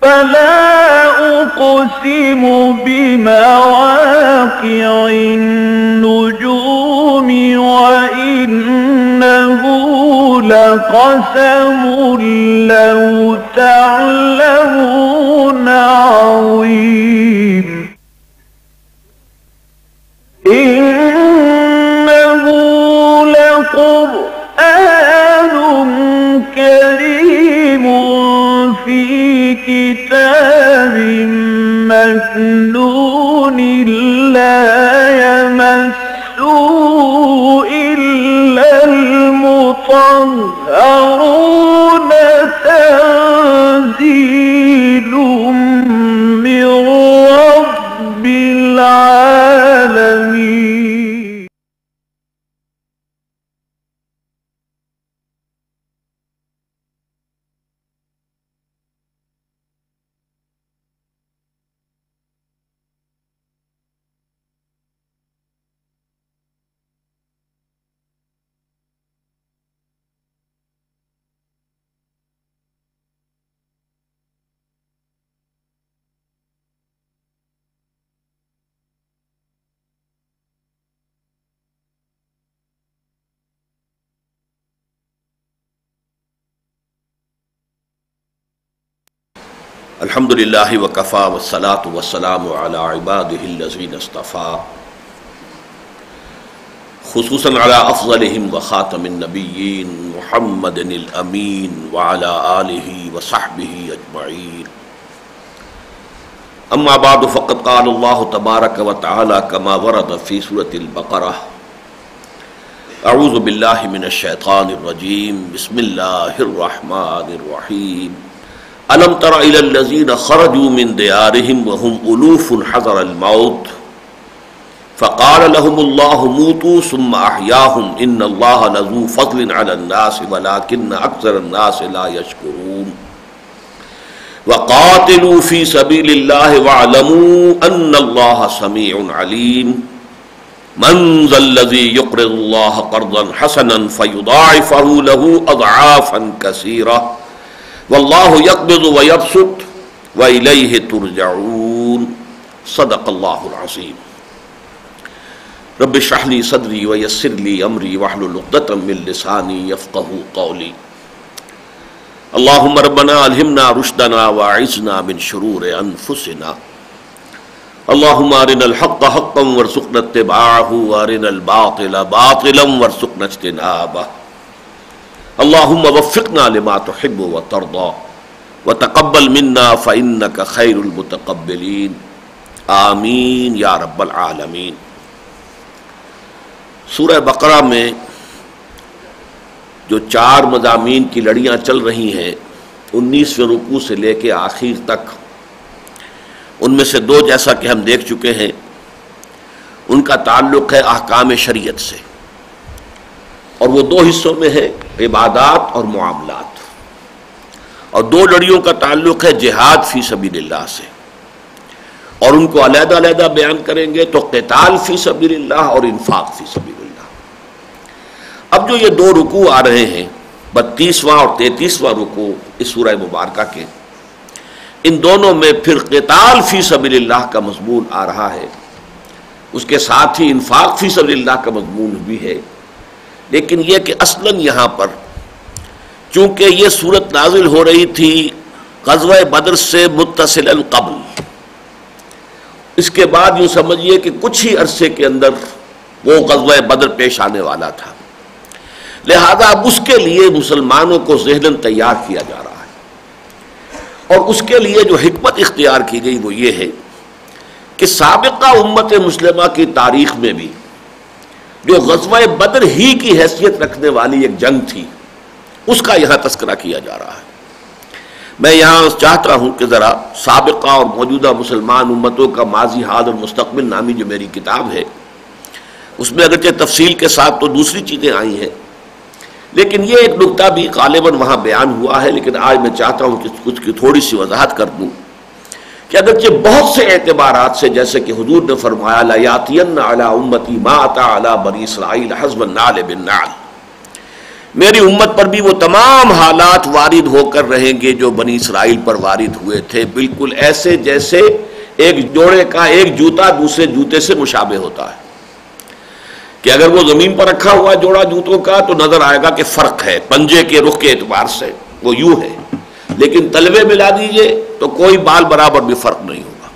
فلا أقسم بمواقع النجوم وإنه لقسم لو تعلمون عظيم إنه لقرآن كريم في كتاب مكنون لا يمسه إلا المطهرون تنزيل من رب العالمين. الحمد للہ وکفا والصلاة والسلام علی عباده الذین اصطفیٰ خصوصاً علی افضلہم وخاتم النبیین محمد الامین وعلی آلہ وصحبہ اجمعین. اما بعد فقد قال اللہ تبارک وتعالی کما ورد فی سورۃ البقرہ اعوذ باللہ من الشیطان الرجیم بسم اللہ الرحمن الرحیم. ألم تر إلى الذين خرجوا من ديارهم وهم ألوف حذر الموت فقال لهم الله موتوا ثم أحياهم إن الله لذو فضل على الناس ولكن أكثر الناس لا يشكرون. وقاتلوا في سبيل الله واعلموا أن الله سميع عليم. من ذا الذي يقرض الله قرضا حسنا فيضاعفه له أضعافا كثيرة واللہ یقبض ویبسط وإلیہ ترجعون. صدق اللہ العظیم. رب اشرح لی صدری ویسر لی امری واحلل عقدۃ من لسانی یفقہوا قولی. اللہم ربنا الہمنا رشدنا واعذنا من شرور انفسنا. اللہم ارنا الحق حقا وارزقنا اتباعہ وارنا الباطل باطلا وارزقنا اجتنابہ. اللہم وفقنا لما تحب وترضى وتقبل منا فإنك خیر المتقبلین. آمین یا رب العالمین. سورہ بقرہ میں جو 4 مضامین کی لڑیاں چل رہی ہیں 19ویں رکوع سے لے کے آخر تک، ان میں سے 2 جیسا کہ ہم دیکھ چکے ہیں ان کا تعلق ہے احکام شریعت سے، اور وہ 2 حصوں میں ہے عبادات اور معاملات. اور 2 لڑیوں کا تعلق ہے جہاد فی سبیل اللہ سے، اور ان کو علیحدہ علیحدہ بیان کریں گے تو قتال فی سبیل اللہ اور انفاق فی سبیل اللہ. اب جو یہ 2 رکوع آ رہے ہیں 32واں اور 33واں رکوع اس سورہ مبارکہ کے، ان دونوں میں پھر قتال فی سبیل اللہ کا مضمون آ رہا ہے، اس کے ساتھ ہی انفاق فی سبیل اللہ کا مضمون بھی ہے. لیکن یہ کہ اصلاً یہاں پر چونکہ یہ صورت نازل ہو رہی تھی غزوہ بدر سے متصلاً قبل، اس کے بعد یوں سمجھیے کہ کچھ ہی عرصے کے اندر وہ غزوہ بدر پیش آنے والا تھا، لہذا اب اس کے لیے مسلمانوں کو ذہناً تیار کیا جا رہا ہے. اور اس کے لیے جو حکمت اختیار کی گئی وہ یہ ہے کہ سابقہ امت مسلمہ کی تاریخ میں بھی جو غزوہ بدر ہی کی حیثیت رکھنے والی ایک جنگ تھی اس کا یہاں تذکرہ کیا جا رہا ہے. میں یہاں چاہتا ہوں کہ ذرا سابقہ اور موجودہ مسلمان امتوں کا ماضی حال اور مستقبل نامی جو میری کتاب ہے اس میں اگرچہ تفصیل کے ساتھ تو دوسری چیزیں آئی ہیں، لیکن یہ ایک نکتہ بھی غالباً وہاں بیان ہوا ہے، لیکن آج میں چاہتا ہوں کہ کچھ کی تھوڑی سی وضاحت کر دوں کہ اگرچہ بہت سے اعتبارات سے جیسے کہ حضور نے فرمایا لَيَأْتِيَنَّ عَلَىٰ أُمَّتِي مَا أَتَىٰ عَلَىٰ بَنِي إِسْرَائِيلَ حَسْبَ النَّعْلِ بِالنَّعْلِ، میری امت پر بھی وہ تمام حالات وارد ہو کر رہیں گے جو بنی اسرائیل پر وارد ہوئے تھے، بالکل ایسے جیسے ایک جوڑے کا ایک جوتا دوسرے جوتے سے مشابہ ہوتا ہے کہ اگر وہ زمین پر رکھا ہوا جوڑا جوتوں کا تو نظر آئے گا کہ فرق ہے، پنجے کے رخ کے اعتبار سے وہ یوں ہے، لیکن تلوے ملا دیجئے تو کوئی بال برابر بھی فرق نہیں ہوگا۔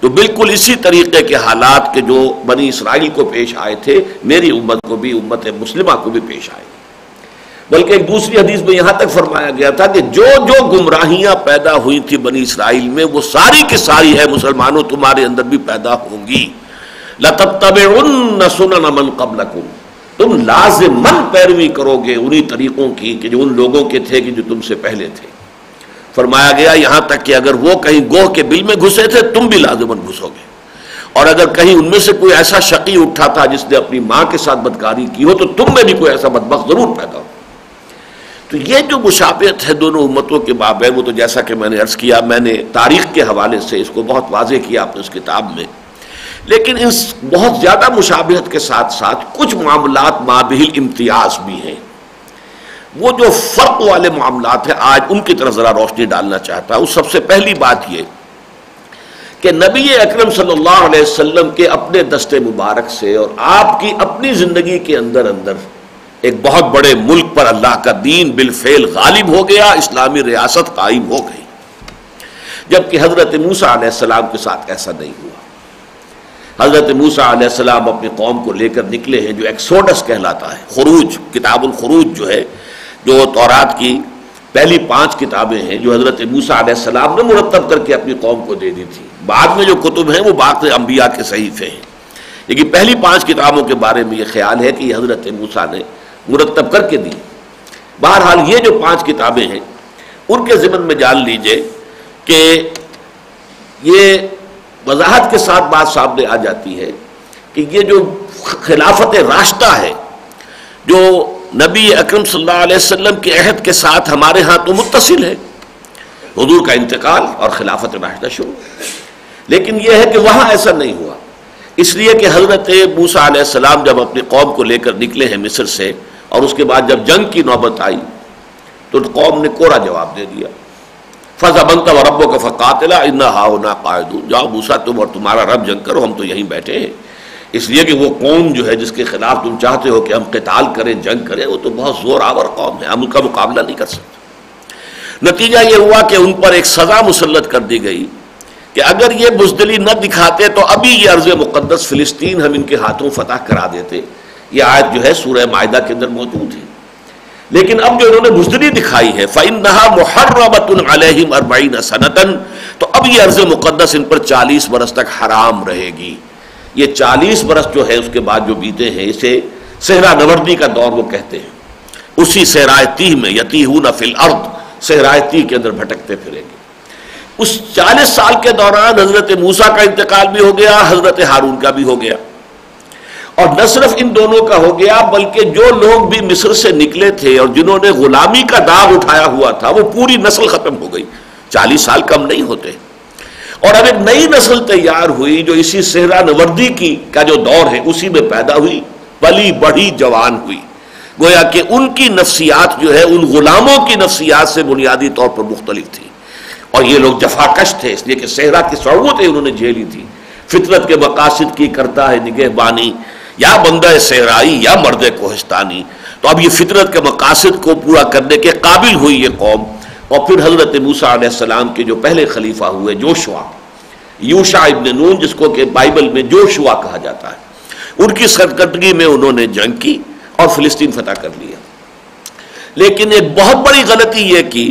تو بالکل اسی طریقے کے حالات کے جو بنی اسرائیل کو پیش آئے تھے میری امت کو بھی، امت مسلمہ کو بھی پیش آئے۔ بلکہ ایک دوسری حدیث میں یہاں تک فرمایا گیا تھا کہ جو جو گمراہیاں پیدا ہوئی تھی بنی اسرائیل میں وہ ساری کی ساری ہے مسلمانوں تمہارے اندر بھی پیدا ہوں گی۔ لَتَتَّبِعُنَّ سُنَنَ مَنْ قَبْلَكُمْ، تم لازماً پیروی کرو گے انہی طریقوں کی کہ جو ان لوگوں کے تھے کہ جو تم سے پہلے تھے۔ فرمایا گیا یہاں تک کہ اگر وہ کہیں گوہ کے بل میں گھسے تھے تم بھی لازماً گھسو گے، اور اگر کہیں ان میں سے کوئی ایسا شقی اٹھا تھا جس نے اپنی ماں کے ساتھ بدکاری کی ہو تو تم میں بھی کوئی ایسا بدبخت ضرور پیدا ہو۔ تو یہ جو مشابہت ہے دونوں امتوں کے مابین، وہ تو جیسا کہ میں نے عرض کیا، میں نے تاریخ کے حوالے سے اس کو بہت واضح کیا اپنے اس کتاب میں، لیکن اس بہت زیادہ مشابہت کے ساتھ ساتھ کچھ معاملات مابہ الامتیاز بھی ہیں۔ وہ جو فرق والے معاملات ہیں آج ان کی طرف ذرا روشنی ڈالنا چاہتا ہوں۔ سب سے پہلی بات یہ کہ نبی اکرم صلی اللہ علیہ وسلم کے اپنے دست مبارک سے اور آپ کی اپنی زندگی کے اندر ایک بہت بڑے ملک پر اللہ کا دین بالفعل غالب ہو گیا، اسلامی ریاست قائم ہو گئی، جبکہ حضرت موسیٰ علیہ السلام کے ساتھ ایسا نہیں ہوا۔ حضرت موسیٰ علیہ السلام اپنی قوم کو لے کر نکلے ہیں، جو ایکسوڈس کہلاتا ہے، خروج، کتاب الخروج جو ہے، جو تورات کی پہلی 5 کتابیں ہیں جو حضرت موسیٰ علیہ السلام نے مرتب کر کے اپنی قوم کو دے دی تھی۔ بعد میں جو کتب ہیں وہ باقی انبیاء کے صحیفے ہیں، لیکن پہلی 5 کتابوں کے بارے میں یہ خیال ہے کہ یہ حضرت موسیٰ نے مرتب کر کے دی۔ بہرحال یہ جو 5 کتابیں ہیں ان کے ضمن میں جان لیجئے کہ یہ وضاحت کے ساتھ بات سامنے آ جاتی ہے کہ یہ جو خلافت راشدہ ہے جو نبی اکرم صلی اللہ علیہ وسلم کے عہد کے ساتھ ہمارے ہاں تو متصل ہے، حضور کا انتقال اور خلافت راشدہ شروع، لیکن یہ ہے کہ وہاں ایسا نہیں ہوا، اس لیے کہ حضرت موسیٰ علیہ السلام جب اپنی قوم کو لے کر نکلے ہیں مصر سے، اور اس کے بعد جب جنگ کی نوبت آئی تو قوم نے کوڑا جواب دے دیا، فَذْهَبْ أَنْتَ وَرَبُّكَ فَقَاتِلَا إِنَّا هَاهُنَا قَاعِدُونَ، جاؤ موسیٰ تم اور تمہارا رب جنگ کرو، ہم تو یہیں بیٹھے ہیں۔ اس لیے کہ وہ قوم جو ہے جس کے خلاف تم چاہتے ہو کہ ہم قتال کریں، جنگ کریں، وہ تو بہت زور آور قوم ہے، ہم ان کا مقابلہ نہیں کر سکتے۔ نتیجہ یہ ہوا کہ ان پر ایک سزا مسلط کر دی گئی کہ اگر یہ بزدلی نہ دکھاتے تو ابھی یہ ارض مقدس فلسطین ہم ان کے ہاتھوں فتح کرا دیتے۔ یہ آیت جو ہے سورہ مائدہ کے اندر موجود ہے، لیکن اب جو انہوں نے بزدلی دکھائی ہے فَإِنَّهَا مُحَرَّمَةٌ عَلَيْهِمْ 40 سَنَةً، تو اب یہ ارض مقدس ان پر 40 برس تک حرام رہے گی۔ یہ 40 برس جو ہے اس کے بعد جو بیتے ہیں اسے صحرا نوردی کا دور وہ کہتے ہیں، اسی صحرائے تیہ میں یتیہون فی الارض، صحرائے تیہ کے اندر بھٹکتے پھریں گے۔ اس 40 سال کے دوران حضرت موسیٰ کا انتقال بھی ہو گیا، حضرت ہارون کا بھی ہو گیا، اور نہ صرف ان دونوں کا ہو گیا بلکہ جو لوگ بھی مصر سے نکلے تھے اور جنہوں نے غلامی کا داغ اٹھایا ہوا تھا وہ پوری نسل ختم ہو گئی۔ 40 سال کم نہیں ہوتے، اور اب ایک نئی نسل تیار ہوئی جو اسی صحرا نوردی کا جو دور ہے اسی میں پیدا ہوئی، پلی بڑھی جوان ہوئی، گویا کہ ان کی نفسیات جو ہے ان غلاموں کی نفسیات سے بنیادی طور پر مختلف تھی، اور یہ لوگ جفاکش تھے اس لیے کہ صحرا کی صعوبتیں انہوں نے جھیلی تھی۔ فطرت کے مقاصد کی کرتا ہے نگہبانی، یا بندہ صحرائی یا مرد کوہستانی، تو اب یہ فطرت کے مقاصد کو پورا کرنے کے قابل ہوئی یہ قوم۔ اور پھر حضرت موسیٰ علیہ السلام کے جو پہلے خلیفہ ہوئے جوشوا، یوشع ابن نون جس کو کہ بائبل میں جوشوا کہا جاتا ہے، ان کی سرکردگی میں انہوں نے جنگ کی اور فلسطین فتح کر لیا۔ لیکن ایک بہت بڑی غلطی یہ کی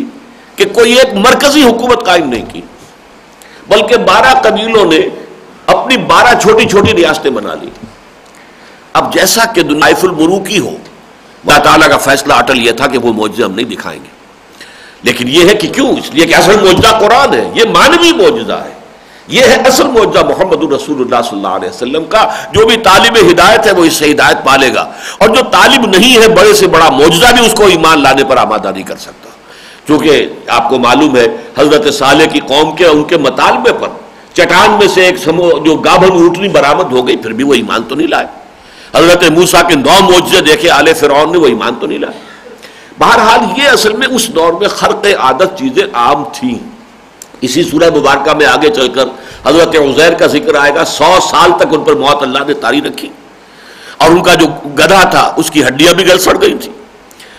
کہ کوئی ایک مرکزی حکومت قائم نہیں کی، بلکہ 12 قبیلوں نے اپنی 12 چھوٹی چھوٹی ریاستیں بنا لی۔ اب جیسا کہ دنائف الملوکی ہو، اللہ تعالیٰ کا فیصلہ اٹل یہ تھا کہ وہ معجزے ہم نہیں دکھائیں گے، لیکن یہ ہے کہ کیوں؟ اس لیے کہ اصل معجزہ قرآن ہے، یہ مانوی معجزہ ہے، یہ ہے اصل معجزہ محمد رسول اللہ صلی اللہ علیہ وسلم کا۔ جو بھی طالب ہدایت ہے وہ اس سے ہدایت پالے گا، اور جو طالب نہیں ہے بڑے سے بڑا معجزہ بھی اس کو ایمان لانے پر آمادہ نہیں کر سکتا، کیونکہ آپ کو معلوم ہے حضرت صالح کی قوم کے ان کے مطالبے پر چٹان میں سے ایک جو گابھن اونٹنی برآمد ہو گئی، پھر بھی وہ ایمان تو نہیں لائے۔ حضرت موسیٰ کے 9 معجزے دیکھے آل فرعون نے، وہ ایمان تو نہیں لائے۔ بہرحال یہ اصل میں اس دور میں خرق عادت چیزیں عام تھیں. اسی سورہ مبارکہ میں آگے چل کر حضرت عزیر کا ذکر آئے گا. 100 سال تک ان پر موت اللہ نے طاری رکھی اور ان کا جو گدھا تھا اس کی ہڈیاں بھی گل سڑ گئی تھی.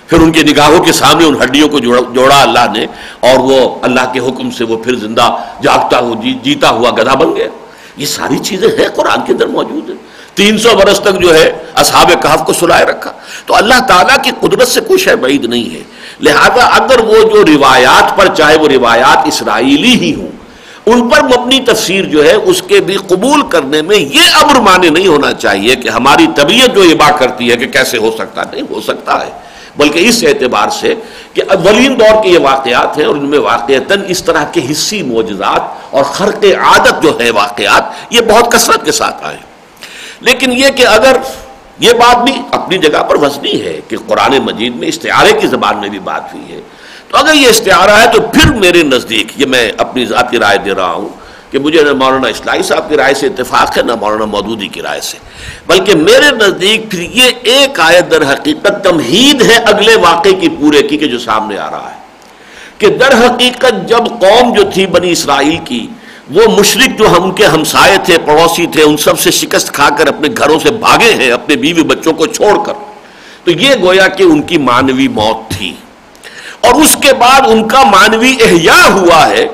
پھر ان کی نگاہوں کے سامنے ان ہڈیوں کو جوڑا اللہ نے اور وہ اللہ کے حکم سے وہ پھر زندہ جاگتا ہوا جیتا ہوا گدھا بن گیا. یہ ساری چیزیں ہیں قرآن کے اندر موجود ہیں. 300 برس تک جو ہے اصحاب کہف کو سلائے رکھا. تو اللہ تعالیٰ کی قدرت سے کوئی شے بعید نہیں ہے. لہذا اگر وہ جو روایات پر، چاہے وہ روایات اسرائیلی ہی ہوں، ان پر مبنی تفسیر جو ہے اس کے بھی قبول کرنے میں یہ امر مانے نہیں ہونا چاہیے کہ ہماری طبیعت جو یہ بات کرتی ہے کہ کیسے ہو سکتا ہے. نہیں ہو سکتا ہے، بلکہ اس اعتبار سے کہ اولین دور کے یہ واقعات ہیں اور ان میں واقعتاً اس طرح کے حصی معجزات اور خرق عادت جو ہے واقعات یہ بہت کثرت کے ساتھ آئے. لیکن یہ کہ اگر یہ بات بھی اپنی جگہ پر وزنی ہے کہ قرآن مجید میں استعارے کی زبان میں بھی بات ہوئی ہے، تو اگر یہ استعارہ ہے تو پھر میرے نزدیک، یہ میں اپنی ذاتی رائے دے رہا ہوں کہ مجھے نہ مولانا اصلاحی صاحب کی رائے سے اتفاق ہے نہ مولانا مودودی کی رائے سے، بلکہ میرے نزدیک پھر یہ ایک آیت در حقیقت تمہید ہے اگلے واقعے کی پورے کی کہ جو سامنے آ رہا ہے کہ در حقیقت جب قوم جو تھی بنی اسرائیل کی، وہ مشرک جو ہم کے ہمسائے تھے، پڑوسی تھے، ان سب سے شکست کھا کر اپنے گھروں سے بھاگے ہیں اپنے بیوی بچوں کو چھوڑ کر، تو یہ گویا کہ ان کی مانوی موت تھی. اور اس کے بعد ان کا مانوی احیاء ہوا ہے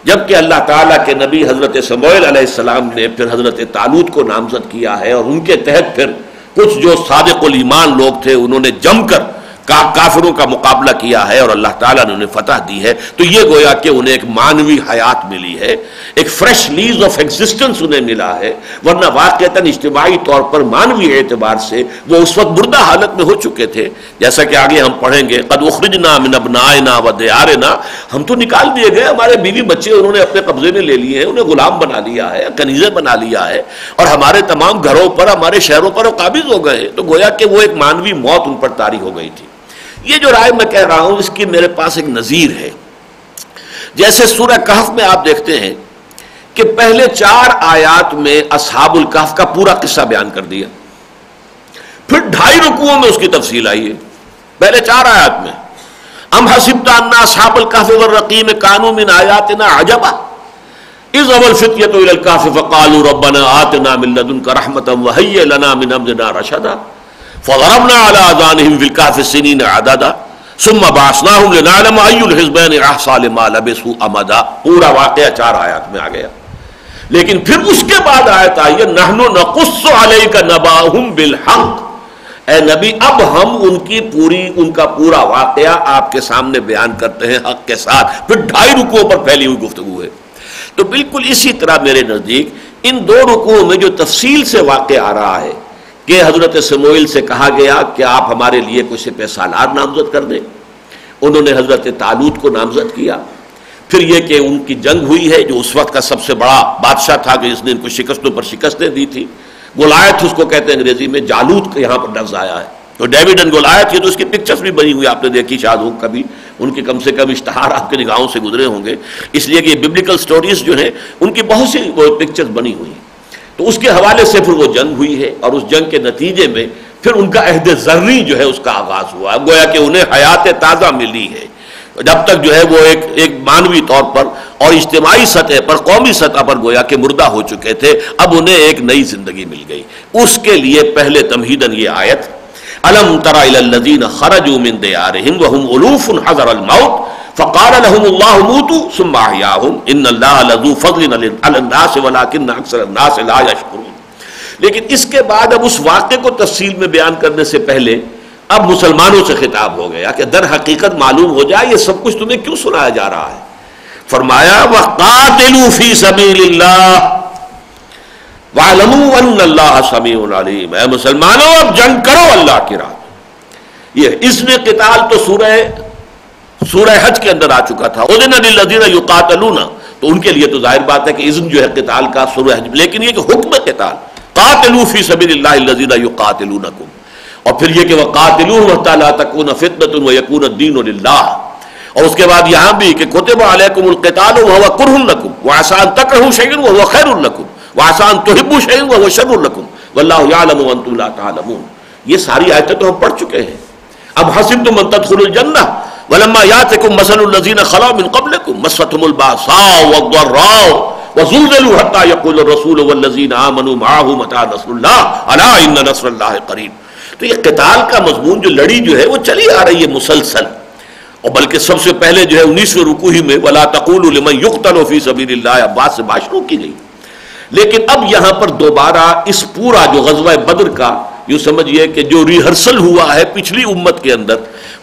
جبکہ اللہ تعالیٰ کے نبی حضرت سموئیل علیہ السلام نے پھر حضرت طالوت کو نامزد کیا ہے اور ان کے تحت پھر کچھ جو صادق الایمان لوگ تھے انہوں نے جم کر کافروں کا مقابلہ کیا ہے اور اللہ تعالیٰ نے انہیں فتح دی ہے. تو یہ گویا کہ انہیں ایک مانوی حیات ملی ہے، ایک فریش لیز آف ایگزسٹنس انہیں ملا ہے، ورنہ واقعتاً اجتماعی طور پر مانوی اعتبار سے وہ اس وقت مردہ حالت میں ہو چکے تھے. جیسا کہ آگے ہم پڑھیں گے قد اخرجنا من ابنائنا و دیارنا، ہم تو نکال دیے گئے، ہمارے بیوی بچے انہوں نے اپنے قبضے میں لے لیے ہیں، انہیں غلام بنا لیا ہے، کنیزے بنا لیا ہے اور ہمارے تمام گھروں پر، ہمارے شہروں پر وہ قابض ہو گئے. تو گویا کہ وہ ایک مانوی موت ان پر طاری ہو گئی تھی. یہ جو رائے میں کہہ رہا ہوں اس کی میرے پاس ایک نظیر ہے. جیسے سورہ کہف میں آپ دیکھتے ہیں کہ پہلے 4 آیات میں اصحاب الکہف کا پورا قصہ بیان کر دیا، پھر 2.5 رکوعوں میں اس کی تفصیل آئی ہے. پہلے 4 آیات میں ام حسبت ان اصحاب الکہف والرقیم کانوا من آیاتنا عجبا اذ اوى الفتية الى الكهف فقالوا ربنا آتنا من لدنك رحمة وهيئ لنا من امرنا رشدا فضربنا على آذانهم في الكهف سنين عددا ثم بعثناهم لنعلم أي الحزبين أحصى لما لبثوا أمدا. پورا واقعہ 4 آیات میں آ گیا. لیکن پھر اس کے بعد آیت آئی ہے نحن نقص عليك نبأهم بالحق، اے نبی اب ہم ان کا پورا واقعہ آپ کے سامنے بیان کرتے ہیں حق کے ساتھ. پھر 2.5 رکوعوں پر پھیلی ہوئی گفتگو ہے. تو بالکل اسی طرح میرے نزدیک ان 2 رکوعوں میں جو تفصیل سے واقع آ رہا ہے کہ حضرت سموئیل سے کہا گیا کہ آپ ہمارے لیے کوئی سپہ سالار نامزد کر دیں، انہوں نے حضرت طالوت کو نامزد کیا. پھر یہ کہ ان کی جنگ ہوئی ہے جو اس وقت کا سب سے بڑا بادشاہ تھا کہ جس نے ان کو شکستوں پر شکستیں دی تھی. گولیات اس کو کہتے ہیں انگریزی میں، جالوت یہاں پر لفظ آیا ہے. تو ڈیوڈ اینڈ گولیات، یہ تو اس کی پکچرز بھی بنی ہوئی آپ نے دیکھی شاید ہو کبھی، ان کے کم سے کم اشتہار آپ کے نگاہوں سے گزرے ہوں گے، اس لیے کہ یہ ببلیکل سٹوریز جو ہیں ان کی بہت سی پکچرز بنی ہوئی ہیں. تو اس کے حوالے سے پھر وہ جنگ ہوئی ہے اور اس جنگ کے نتیجے میں پھر ان کا عہد ذری جو ہے اس کا آغاز ہوا. گویا کہ انہیں حیات تازہ ملی ہے. جب تک جو ہے وہ ایک مانوی طور پر اور اجتماعی سطح پر، قومی سطح پر گویا کہ مردہ ہو چکے تھے، اب انہیں ایک نئی زندگی مل گئی. اس کے لیے پہلے تمہیداً یہ آیت الم تر الی الذین خرجوا من دیارہم وهم الوف حذر الموت فقال لهم الله موتوا ثم احیاهم ان اللہ لذو فضل علی الناس ولکن اکثر الناس لا یشکرون. لیکن اس کے بعد اب اس واقعے کو تفصیل میں بیان کرنے سے پہلے اب مسلمانوں سے خطاب ہو گیا کہ در حقیقت معلوم ہو جائے یہ سب کچھ تمہیں کیوں سنایا جا رہا ہے. فرمایا وقاتلوا فی سبیل اللہ وَاعْلَمُوا أَنَّ اللَّهَ سَمِيعٌ عَلِيمٌ. اے مسلمانوں اب جنگ کرو اللہ کی راہ. یہ اس میں قتال تو سورہ حج کے اندر آ چکا تھا. اُذِنَ لِلَّذِينَ يُقَاتَلُونَ، تو ان کے لیے تو ظاہر بات ہے کہ اذن جو ہے قتال کا سورہ حج، لیکن یہ کہ حکم قتال قاتلوا فی سبیل اللہ الذین یقاتلونکم، اور پھر یہ کہ وقاتلوہم حتی لا تکون فتنۃ ویکون الدین للہ. اور اس کے بعد یہاں بھی کہ کتب علیکم القتال وہو کرہ لکم وعسى ان تکرہوا شیئا وہو خیر لکم وعسى ان تحبوا شیئا وہو شر لکم واللہ یعلم وانتم لا تعلمون. یہ ساری آیتیں تو ہم پڑھ چکے ہیں. اب حسبتم ان تدخلوا الجنہ ولما یاتکم مثل الذین خلوا من قبلکم مستهم الباساء والضراء وزلزلوا حتى يقول الرسول والذین آمنوا معه متى نصر اللہ الا ان نصر اللہ قریب. تو یہ قتال کا مضمون جو لڑی جو ہے وہ چلی آ رہی ہے مسلسل، اور بلکہ سب سے پہلے جو ہے 19ویں رکوع ہی میں ولا تقولوا لمن يقتل في سبيل اللہ عباس سے بات شروع کی گئی. لیکن اب یہاں پر دوبارہ اس پورا جو غزوہ بدر کا یوں سمجھیے کہ جو ریہرسل ہوا ہے پچھلی امت کے اندر،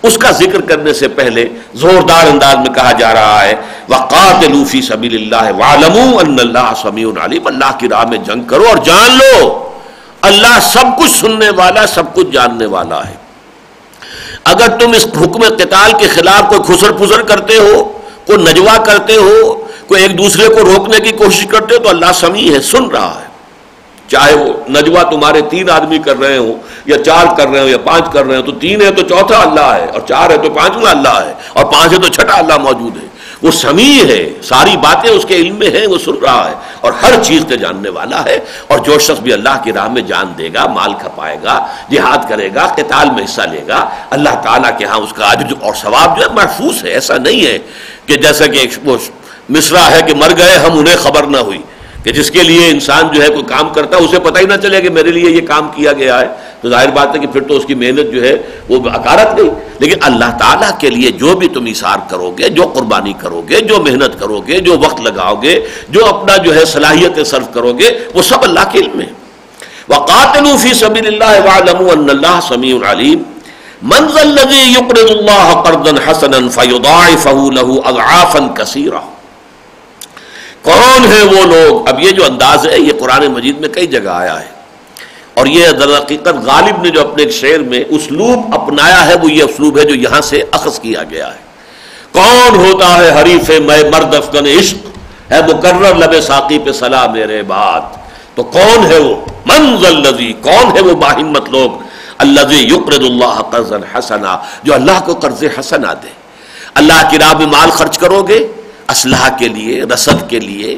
اس کا ذکر کرنے سے پہلے زوردار انداز میں کہا جا رہا ہے وَقَاتِلُوا فِي سَبِيلِ اللَّهِ وَاعْلَمُوا أَنَّ اللَّهَ سَمِيعٌ عَلِيمٌ. اللہ کی راہ میں جنگ کرو اور جان لو اللہ سب کچھ سننے والا، سب کچھ جاننے والا ہے. اگر تم اس حکم قتال کے خلاف کوئی خسر پھسر کرتے ہو، کوئی نجوا کرتے ہو، کوئی ایک دوسرے کو روکنے کی کوشش کرتے ہو، تو اللہ سمیع ہے، سن رہا ہے. چاہے وہ نجوا تمہارے 3 آدمی کر رہے ہو یا 4 کر رہے ہو یا 5 کر رہے ہو، تو 3 ہے تو چوتھا اللہ ہے، اور 4 ہے تو 5واں اللہ ہے، اور 5 ہے تو چھٹا اللہ موجود ہے. وہ سمیع ہے، ساری باتیں اس کے علم میں ہیں، وہ سن رہا ہے اور ہر چیز کے جاننے والا ہے. اور جو شخص بھی اللہ کی راہ میں جان دے گا، مال کھپائے گا، جہاد کرے گا، قتال میں حصہ لے گا، اللہ تعالیٰ کے ہاں اس کا اجر اور ثواب جو ہے محفوظ ہے. ایسا نہیں ہے کہ جیسا کہ وہ مصرع ہے کہ مر گئے ہم انہیں خبر نہ ہوئی، کہ جس کے لیے انسان جو ہے کوئی کام کرتا ہے اسے پتہ ہی نہ چلے کہ میرے لیے یہ کام کیا گیا ہے، تو ظاہر بات ہے کہ پھر تو اس کی محنت جو ہے وہ اکارت گئی. لیکن اللہ تعالیٰ کے لیے جو بھی تم ایثار کرو گے، جو قربانی کرو گے، جو محنت کرو گے، جو وقت لگاؤ گے، جو اپنا جو ہے صلاحیت صرف کرو گے، وہ سب اللہ کے علم میں. وَقَاتِلُوا فِي سَبِيلِ اللَّهِ وَاعْلَمُوا أَنَّ اللَّهَ سَمِيعٌ عَلِيمٌ. مَنْ ذَا الَّذِي يُقْرِضُ اللَّهَ قَرْضًا حَسَنًا فَيُضَاعِفَهُ لَهُ أَضْعَافًا كَثِيرَةً. کون ہے وہ لوگ؟ اب یہ جو انداز ہے یہ قرآن مجید میں کئی جگہ آیا ہے، اور یہ در حقیقت غالب نے جو اپنے ایک شعر میں اسلوب اپنایا ہے وہ یہ اسلوب ہے جو یہاں سے اخذ کیا گیا ہے. کون ہوتا ہے حریف میں مرد افغن عشق، ہے مقرر لب ساقی پہ صلاح میرے بات. تو کون ہے وہ؟ من ذا الذی، کون ہے وہ باہمت لوگ؟ الذی یقرض اللہ قرضا حسنا، جو اللہ کو قرض حسنا دے. اللہ کی راہ میں مال خرچ کرو گے، اسلحہ کے لیے، رسد کے لیے،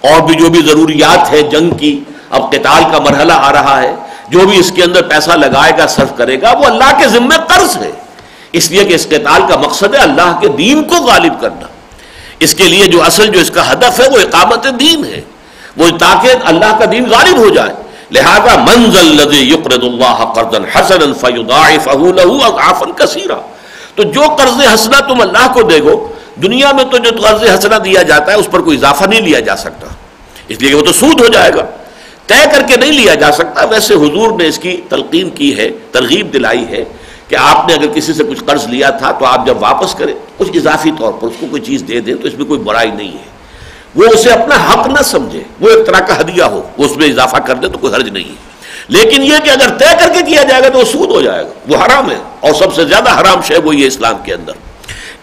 اور بھی جو بھی ضروریات ہے جنگ کی، اب قتال کا مرحلہ آ رہا ہے، جو بھی اس کے اندر پیسہ لگائے گا، صرف کرے گا، وہ اللہ کے ذمہ قرض ہے. اس لیے کہ اس قتال کا مقصد ہے اللہ کے دین کو غالب کرنا. اس کے لیے جو اصل جو اس کا ہدف ہے وہ اقامت دین ہے، وہ تاکہ اللہ کا دین غالب ہو جائے. لہذا من ذا الذی یقرض اللہ قرضا حسنا فیضاعفہ لہ اضعافا کثیرا. تو جو قرض حسنہ تم اللہ کو دے گو، دنیا میں تو جو قرض حسنہ دیا جاتا ہے اس پر کوئی اضافہ نہیں لیا جا سکتا، اس لیے کہ وہ تو سود ہو جائے گا، طے کر کے نہیں لیا جا سکتا. ویسے حضور نے اس کی تلقین کی ہے، ترغیب دلائی ہے کہ آپ نے اگر کسی سے کچھ قرض لیا تھا تو آپ جب واپس کریں کچھ اضافی طور پر اس کو کوئی چیز دے دیں، تو اس میں کوئی برائی نہیں ہے. وہ اسے اپنا حق نہ سمجھے، وہ ایک طرح کا ہدیہ ہو، وہ اس میں اضافہ کر دے تو کوئی حرج نہیں ہے. لیکن یہ کہ اگر طے کر کے کیا جائے گا تو وہ سود ہو جائے گا، وہ حرام ہے، اور سب سے زیادہ حرام شے وہی ہے اسلام کے اندر.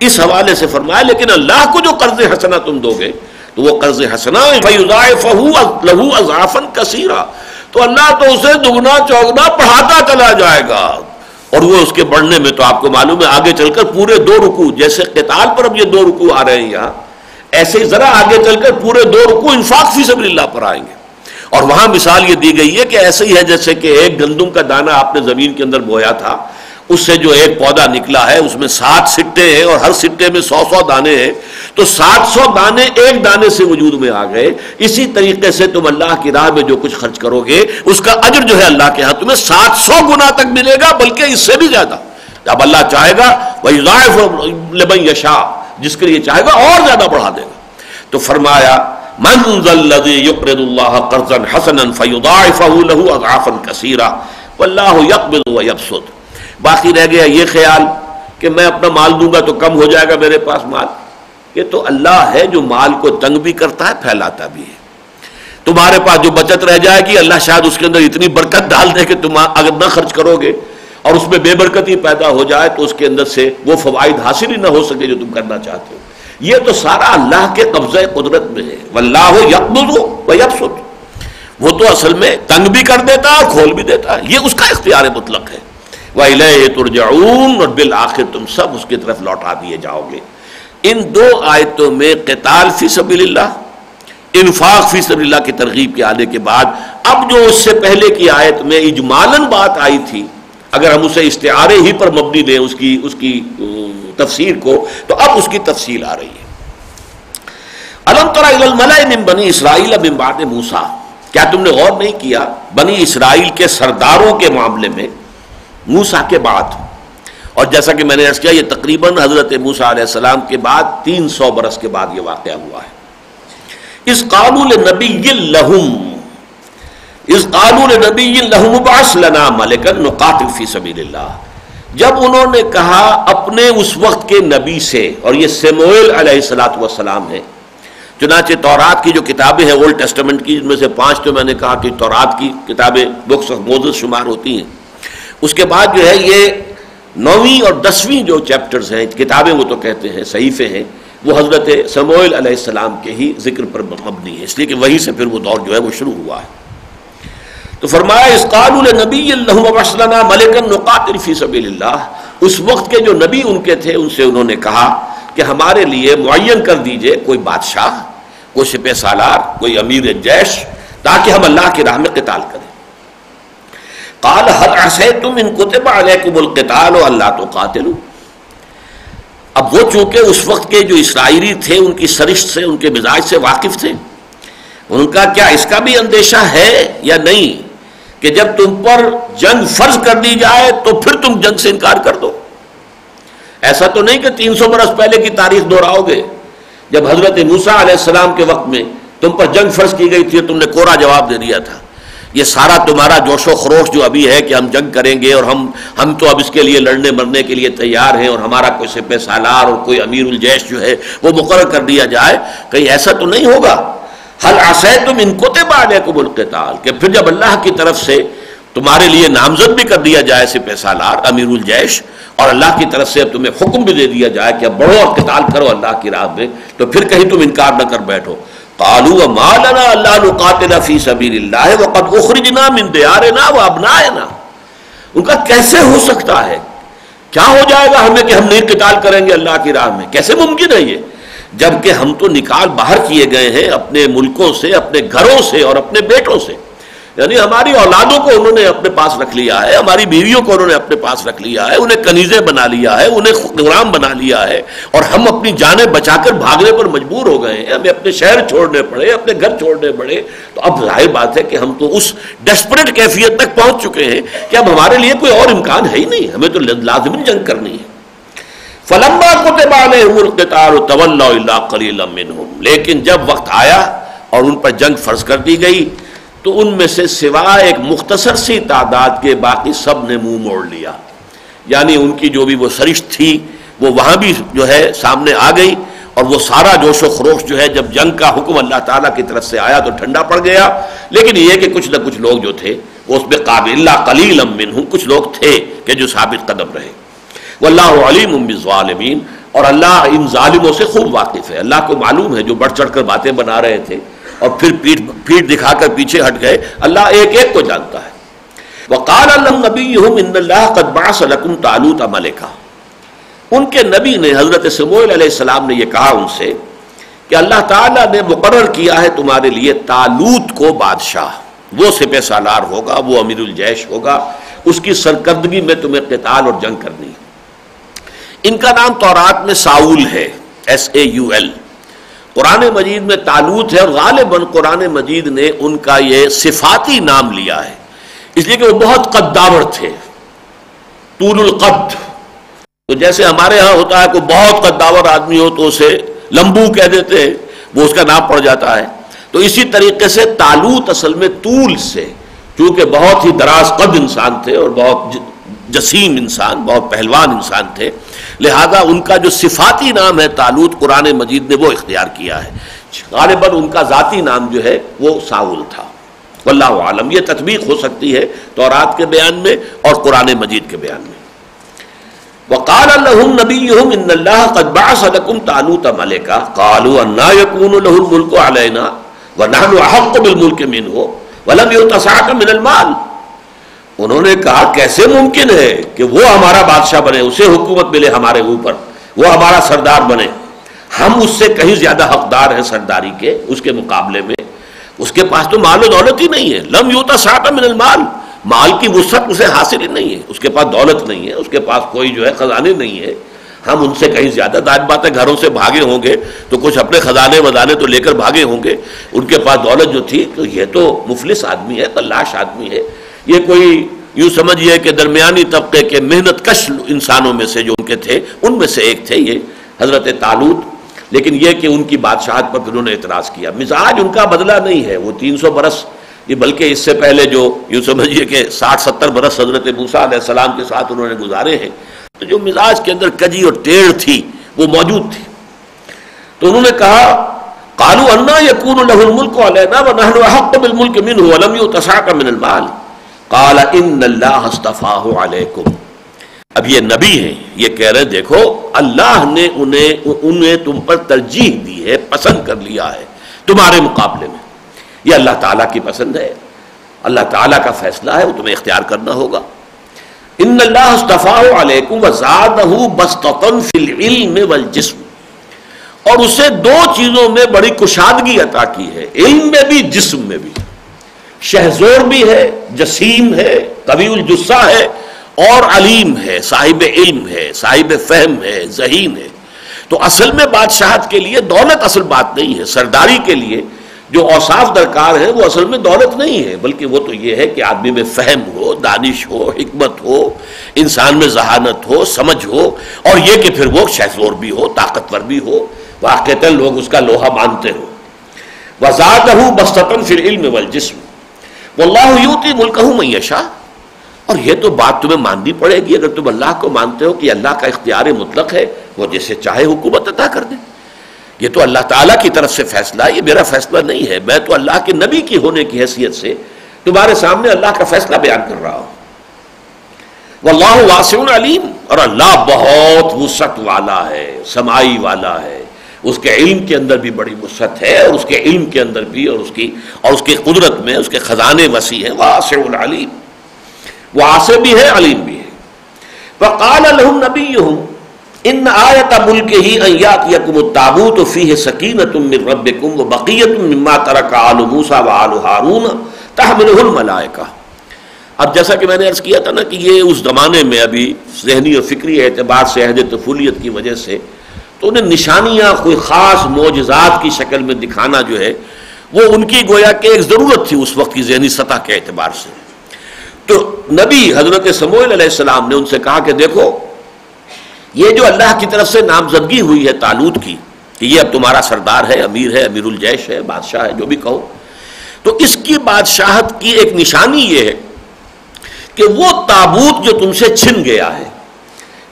اس حوالے سے فرمایا لیکن اللہ کو جو قرض حسنہ تم دو گے تو وہ قرض حسنہ فَيُضَاعِفَهُ لَهُ أَضْعَافًا كَثِيرًا، تو اللہ تو اسے دگنا چوگنا بڑھاتا چلا جائے گا. اور وہ اس کے بڑھنے میں تو آپ کو معلوم ہے آگے چل کر پورے 2 رکوع، جیسے قتال پر اب یہ 2 رکوع آ رہے ہیں یہاں، ایسے ہی ذرا آگے چل کر پورے 2 رکوع انفاق فی سبیل اللہ پر آئیں گے. اور وہاں مثال یہ دی گئی ہے کہ ایسے ہی ہے جیسے کہ ایک گندم کا دانہ آپ نے زمین کے اندر بویا تھا، اس سے جو ایک پودا نکلا ہے اس میں 7 سٹے ہیں اور ہر سٹے میں 100 دانے ہیں، تو 700 دانے ایک دانے سے وجود میں آ گئے. اسی طریقے سے تم اللہ کی راہ میں جو کچھ خرچ کرو گے اس کا اجر جو ہے اللہ کے ہاں تمہیں 700 گنا تک ملے گا، بلکہ اس سے بھی زیادہ. اب اللہ چاہے گا وَيُضَاعِفُ لِمَن يَشَاءُ، جس کے لیے چاہے گا اور زیادہ بڑھا دے گا. تو فرمایا من ذا الذی یقرض اللہ قرضا حسنا فیضاعفہ لہ اضعافا کثیرا واللہ یقبض ویبسط. باقی رہ گیا یہ خیال کہ میں اپنا مال دوں گا تو کم ہو جائے گا میرے پاس مال. یہ تو اللہ ہے جو مال کو تنگ بھی کرتا ہے پھیلاتا بھی ہے. تمہارے پاس جو بچت رہ جائے گی اللہ شاید اس کے اندر اتنی برکت ڈال دے کہ تم اگر نہ خرچ کرو گے اور اس میں بے برکتی پیدا ہو جائے تو اس کے اندر سے وہ فوائد حاصل ہی نہ ہو سکے جو تم کرنا چاہتے ہو. یہ تو سارا اللہ کے قبضہ قدرت میں ہے. واللہ یقبض ویبسط، وہ تو اصل میں تنگ بھی کر دیتا ہے اور کھول بھی دیتا ہے، یہ اس کا اختیار مطلق ہے. وَإِلَيْهِ تُرْجَعُونَ، اور بالآخر تم سب اس کی طرف لوٹا دیے جاؤ گے. ان 2 آیتوں میں قتال فی سبیل اللہ، انفاق فی سبیل اللہ کی ترغیب کے آنے کے بعد اب جو اس سے پہلے کی آیت میں اجمالاً بات آئی تھی اگر ہم اسے استعارے ہی پر مبنی لیں اس کی تفسیر کو، تو اب اس کی تفصیل آ رہی ہے۔ الم تر الی الملأ من بنی اسرائیل من بعد موسیٰ، کیا تم نے غور نہیں کیا بنی اسرائیل کے سرداروں کے معاملے میں موسیٰ کے بعد؟ اور جیسا کہ میں نے عرض کیا، یہ تقریباً حضرت موسیٰ علیہ السلام کے بعد 300 برس کے بعد یہ واقعہ ہوا ہے۔ اذ قالوا لنبی لہم ابعث لنا ملکا نقاتل فی سبیل اللہ، جب انہوں نے کہا اپنے اس وقت کے نبی سے، اور یہ سموئیل علیہ السلام ہے۔ چنانچہ تورات کی جو کتابیں ہیں اولڈ ٹیسٹمنٹ کی، جن میں سے 5 تو میں نے کہا کہ تورات کی کتابیں بکس آف موزس شمار ہوتی ہیں، اس کے بعد جو ہے یہ 9ویں اور 10ویں جو چیپٹرز ہیں، کتابیں وہ تو کہتے ہیں صحیفے ہیں، وہ حضرت سموئیل علیہ السلام کے ہی ذکر پر مبنی ہے، اس لیے کہ وہیں سے پھر وہ دور جو ہے وہ شروع ہوا ہے۔ تو فرمایا اذ قالوا لنبی لہم ابعث لنا ملکا نقاتل فی سبیل اللہ، اس وقت کے جو نبی ان کے تھے ان سے انہوں نے کہا کہ ہمارے لیے معین کر دیجئے کوئی بادشاہ، کوئی سپہ سالار، کوئی امیر جیش، تاکہ ہم اللہ کی راہ میں قتال کریں۔ قال هل عصیتم ان کتب علیکم القتال الا تقاتلوا، اب وہ چونکہ اس وقت کے جو اسرائیلی تھے ان کی سرشت سے، ان کے مزاج سے واقف تھے، ان کا کیا اس کا بھی اندیشہ ہے یا نہیں کہ جب تم پر جنگ فرض کر دی جائے تو پھر تم جنگ سے انکار کر دو؟ ایسا تو نہیں کہ 300 برس پہلے کی تاریخ دہراؤ گے، جب حضرت موسیٰ علیہ السلام کے وقت میں تم پر جنگ فرض کی گئی تھی، تم نے کوڑا جواب دے دیا تھا۔ یہ سارا تمہارا جوش و خروش جو ابھی ہے کہ ہم جنگ کریں گے اور ہم تو اب اس کے لیے لڑنے مرنے کے لیے تیار ہیں، اور ہمارا کوئی سپہ سالار اور کوئی امیر الجیش جو ہے وہ مقرر کر دیا جائے، کہیں ایسا تو نہیں ہوگا؟ هل عصیتم ان کتب علیکم القتال، کہ پھر جب اللہ کی طرف سے تمہارے لیے نامزد بھی کر دیا جائے سپہ سالار، امیر الجیش، اور اللہ کی طرف سے اب تمہیں حکم بھی دے دیا جائے کہ اب بڑھو اور قتال کرو اللہ کی راہ میں، تو پھر کہیں تم انکار نہ کر بیٹھو۔ قالوا وما لنا الا نقاتل فی سبیل اللہ وقد اخرجنا من دیارنا وابنائنا، ان کا کیسے ہو سکتا ہے، کیا ہو جائے گا ہمیں کہ ہم نہیں قتال کریں گے اللہ کی راہ میں؟ کیسے ممکن ہے یہ، جبکہ ہم تو نکال باہر کیے گئے ہیں اپنے ملکوں سے، اپنے گھروں سے اور اپنے بیٹوں سے، یعنی ہماری اولادوں کو انہوں نے اپنے پاس رکھ لیا ہے، ہماری بیویوں کو انہوں نے اپنے پاس رکھ لیا ہے، انہیں کنیزیں بنا لیا ہے، انہیں غلام بنا لیا ہے، اور ہم اپنی جانیں بچا کر بھاگنے پر مجبور ہو گئے ہیں، ہمیں اپنے شہر چھوڑنے پڑے، اپنے گھر چھوڑنے پڑے۔ تو اب ظاہر بات ہے کہ ہم تو اس ڈیسپریٹ کیفیت تک پہنچ چکے ہیں کہ اب ہمارے لیے کوئی اور امکان ہے ہی نہیں، ہمیں تو لازماً جنگ کرنی ہے۔ فلما كتب عليهم القتال تولوا الا قليلا منهم، لیکن جب وقت آیا اور ان پر جنگ فرض کر دی گئی تو ان میں سے سوائے ایک مختصر سی تعداد کے باقی سب نے منہ موڑ لیا، یعنی ان کی جو بھی وہ سرشت تھی وہ وہاں بھی جو ہے سامنے آ گئی، اور وہ سارا جوش و خروش جو ہے جب جنگ کا حکم اللہ تعالیٰ کی طرف سے آیا تو ٹھنڈا پڑ گیا۔ لیکن یہ کہ کچھ نہ کچھ لوگ جو تھے وہ اس میں قابل، الا قلیلا منہم، کچھ لوگ تھے کہ جو ثابت قدم رہے۔ واللہ علیم بالظالمین، اور اللہ ان ظالموں سے خوب واقف ہے، اللہ کو معلوم ہے جو بڑھ چڑھ کر باتیں بنا رہے تھے اور پھر پیٹ دکھا کر پیچھے ہٹ گئے، اللہ ایک ایک کو جانتا ہے۔ وقال لهم نبيهم ان الله قد بعث لكم طالوت ملكا، ان کے نبی نے حضرت سموئیل علیہ السلام نے یہ کہا ان سے کہ اللہ تعالیٰ نے مقرر کیا ہے تمہارے لیے طالوت کو بادشاہ، وہ سپہ سالار ہوگا، وہ امیر الجیش ہوگا، اس کی سرکردگی میں تمہیں قتال اور جنگ کرنی۔ ان کا نام تورات میں ساؤل ہے، SAUL، قرآن مجید میں طالوت ہے، اور غالباً قرآن مجید نے ان کا یہ صفاتی نام لیا ہے اس لیے کہ وہ بہت قداور تھے، طول القد۔ تو جیسے ہمارے ہاں ہوتا ہے کوئی بہت قداور آدمی ہو تو اسے لمبو کہہ دیتے ہیں، وہ اس کا نام پڑ جاتا ہے، تو اسی طریقے سے طالوت اصل میں طول سے، چونکہ بہت ہی دراز قد انسان تھے اور بہت جسیم انسان، بہت پہلوان انسان تھے، لہذا ان کا جو صفاتی نام ہے طالوت قرآن مجید نے وہ اختیار کیا ہے، غالباً ان کا ذاتی نام جو ہے وہ ساؤل تھا۔ واللہ عالم، یہ تطبیق ہو سکتی ہے تورات کے بیان میں اور قرآن مجید کے بیان میں۔ وقال لهم نبيهم ان الله قد بعث لكم طالوت ملكا قالوا انا يكون له الملك علينا ونحن احق بالملك منه ولم يؤت سعة من المال، انہوں نے کہا کیسے ممکن ہے کہ وہ ہمارا بادشاہ بنے، اسے حکومت ملے ہمارے اوپر، وہ ہمارا سردار بنے، ہم اس سے کہیں زیادہ حقدار ہیں سرداری کے، اس کے مقابلے میں اس کے پاس تو مال و دولت ہی نہیں ہے۔ لم یؤت سعة من المال، مال کی وسعت اسے حاصل ہی نہیں ہے، اس کے پاس دولت نہیں ہے، اس کے پاس کوئی جو ہے خزانے نہیں ہے. ہم ان سے کہیں زیادہ داد بات ہے، گھروں سے بھاگے ہوں گے تو کچھ اپنے خزانے وزانے تو لے کر بھاگے ہوں گے. ان کے پاس دولت جو تھی، تو یہ تو مفلس آدمی ہے، تلاش آدمی ہے. یہ کوئی یوں سمجھیے کہ درمیانی طبقے کے محنت کش انسانوں میں سے جو ان کے تھے، ان میں سے ایک تھے یہ حضرت طالوت. لیکن یہ کہ ان کی بادشاہت پر انہوں نے اعتراض کیا. مزاج ان کا بدلہ نہیں ہے، وہ 300 برس، یہ بلکہ اس سے پہلے جو یوں سمجھیے کہ 60-70 برس حضرت موسیٰ علیہ السلام کے ساتھ انہوں نے گزارے ہیں، تو جو مزاج کے اندر کجی اور ٹیڑھ تھی وہ موجود تھی. تو انہوں نے کہا قالوا انا يكون له الملك علينا ونحن احق بالملك منه ولم يؤت سعة من المال قال ان الله اصطفاه عليكم. اب یہ نبی ہیں، یہ کہہ رہے دیکھو اللہ نے انہیں تم پر ترجیح دی ہے، پسند کر لیا ہے تمہارے مقابلے میں. یہ اللہ تعالیٰ کی پسند ہے، اللہ تعالیٰ کا فیصلہ ہے، وہ تمہیں اختیار کرنا ہوگا. ان اللہ اصطفاه علیکم وزادہ بسطۃ فی العلم والجسم، اور اسے دو چیزوں میں بڑی کشادگی عطا کی ہے، علم میں بھی جسم میں بھی. شہزور بھی ہے، جسیم ہے، قوی الجثہ ہے، اور علیم ہے، صاحب علم ہے، صاحب فہم ہے، ذہین ہے. تو اصل میں بادشاہت کے لیے دولت اصل بات نہیں ہے. سرداری کے لیے جو اوصاف درکار ہیں وہ اصل میں دولت نہیں ہے، بلکہ وہ تو یہ ہے کہ آدمی میں فہم ہو، دانش ہو، حکمت ہو، انسان میں ذہانت ہو، سمجھ ہو، اور یہ کہ پھر وہ شہزور بھی ہو، طاقتور بھی ہو، واقعتاً لوگ اس کا لوہا مانتے ہو. وَزَادَهُ بَسْطَةً فِي الْعِلْمِ وَالْجِسْمِ وَاللَّهُ يُؤْتِي مُلْكَهُ مَن يَشَاءُ. اور یہ تو بات تمہیں ماننی پڑے گی اگر تم اللہ کو مانتے ہو کہ اللہ کا اختیار مطلق ہے، وہ جسے چاہے حکومت عطا کر دے. یہ تو اللہ تعالیٰ کی طرف سے فیصلہ ہے، یہ میرا فیصلہ نہیں ہے. میں تو اللہ کے نبی کی ہونے کی حیثیت سے تمہارے سامنے اللہ کا فیصلہ بیان کر رہا ہوں. واللہ واسع علیم، اور اللہ بہت وسعت والا ہے، سمائی والا ہے. اس کے علم کے اندر بھی بڑی وسعت ہے، اور اس کے علم کے اندر بھی، اور اس کی قدرت میں اس کے خزانے وسیع ہیں. واسع العلیم، واسع بھی ہے، علیم بھی ہے. وقال لهم نبيهم ان آیت ملکہ ان یاتیکم التابوت فیہ سکینۃ من ربکم وبقیۃ مما ترک آل موسیٰ وآل ہارون تحملہ الملائکہ. اب جیسا کہ میں نے عرض کیا تھا نا کہ یہ اس زمانے میں ابھی ذہنی اور فکری اعتبار سے عہد طفولیت کی وجہ سے تو انہیں نشانیاں کوئی خاص معجزات کی شکل میں دکھانا جو ہے وہ ان کی گویا کہ ایک ضرورت تھی اس وقت کی ذہنی سطح کے اعتبار سے. تو نبی حضرت سموئیل علیہ السلام نے ان سے کہا کہ دیکھو یہ جو اللہ کی طرف سے نامزدگی ہوئی ہے طالوت کی کہ یہ اب تمہارا سردار ہے، امیر ہے، امیر الجیش ہے، بادشاہ ہے، جو بھی کہو، تو اس کی بادشاہت کی ایک نشانی یہ ہے کہ وہ تابوت جو تم سے چھن گیا ہے،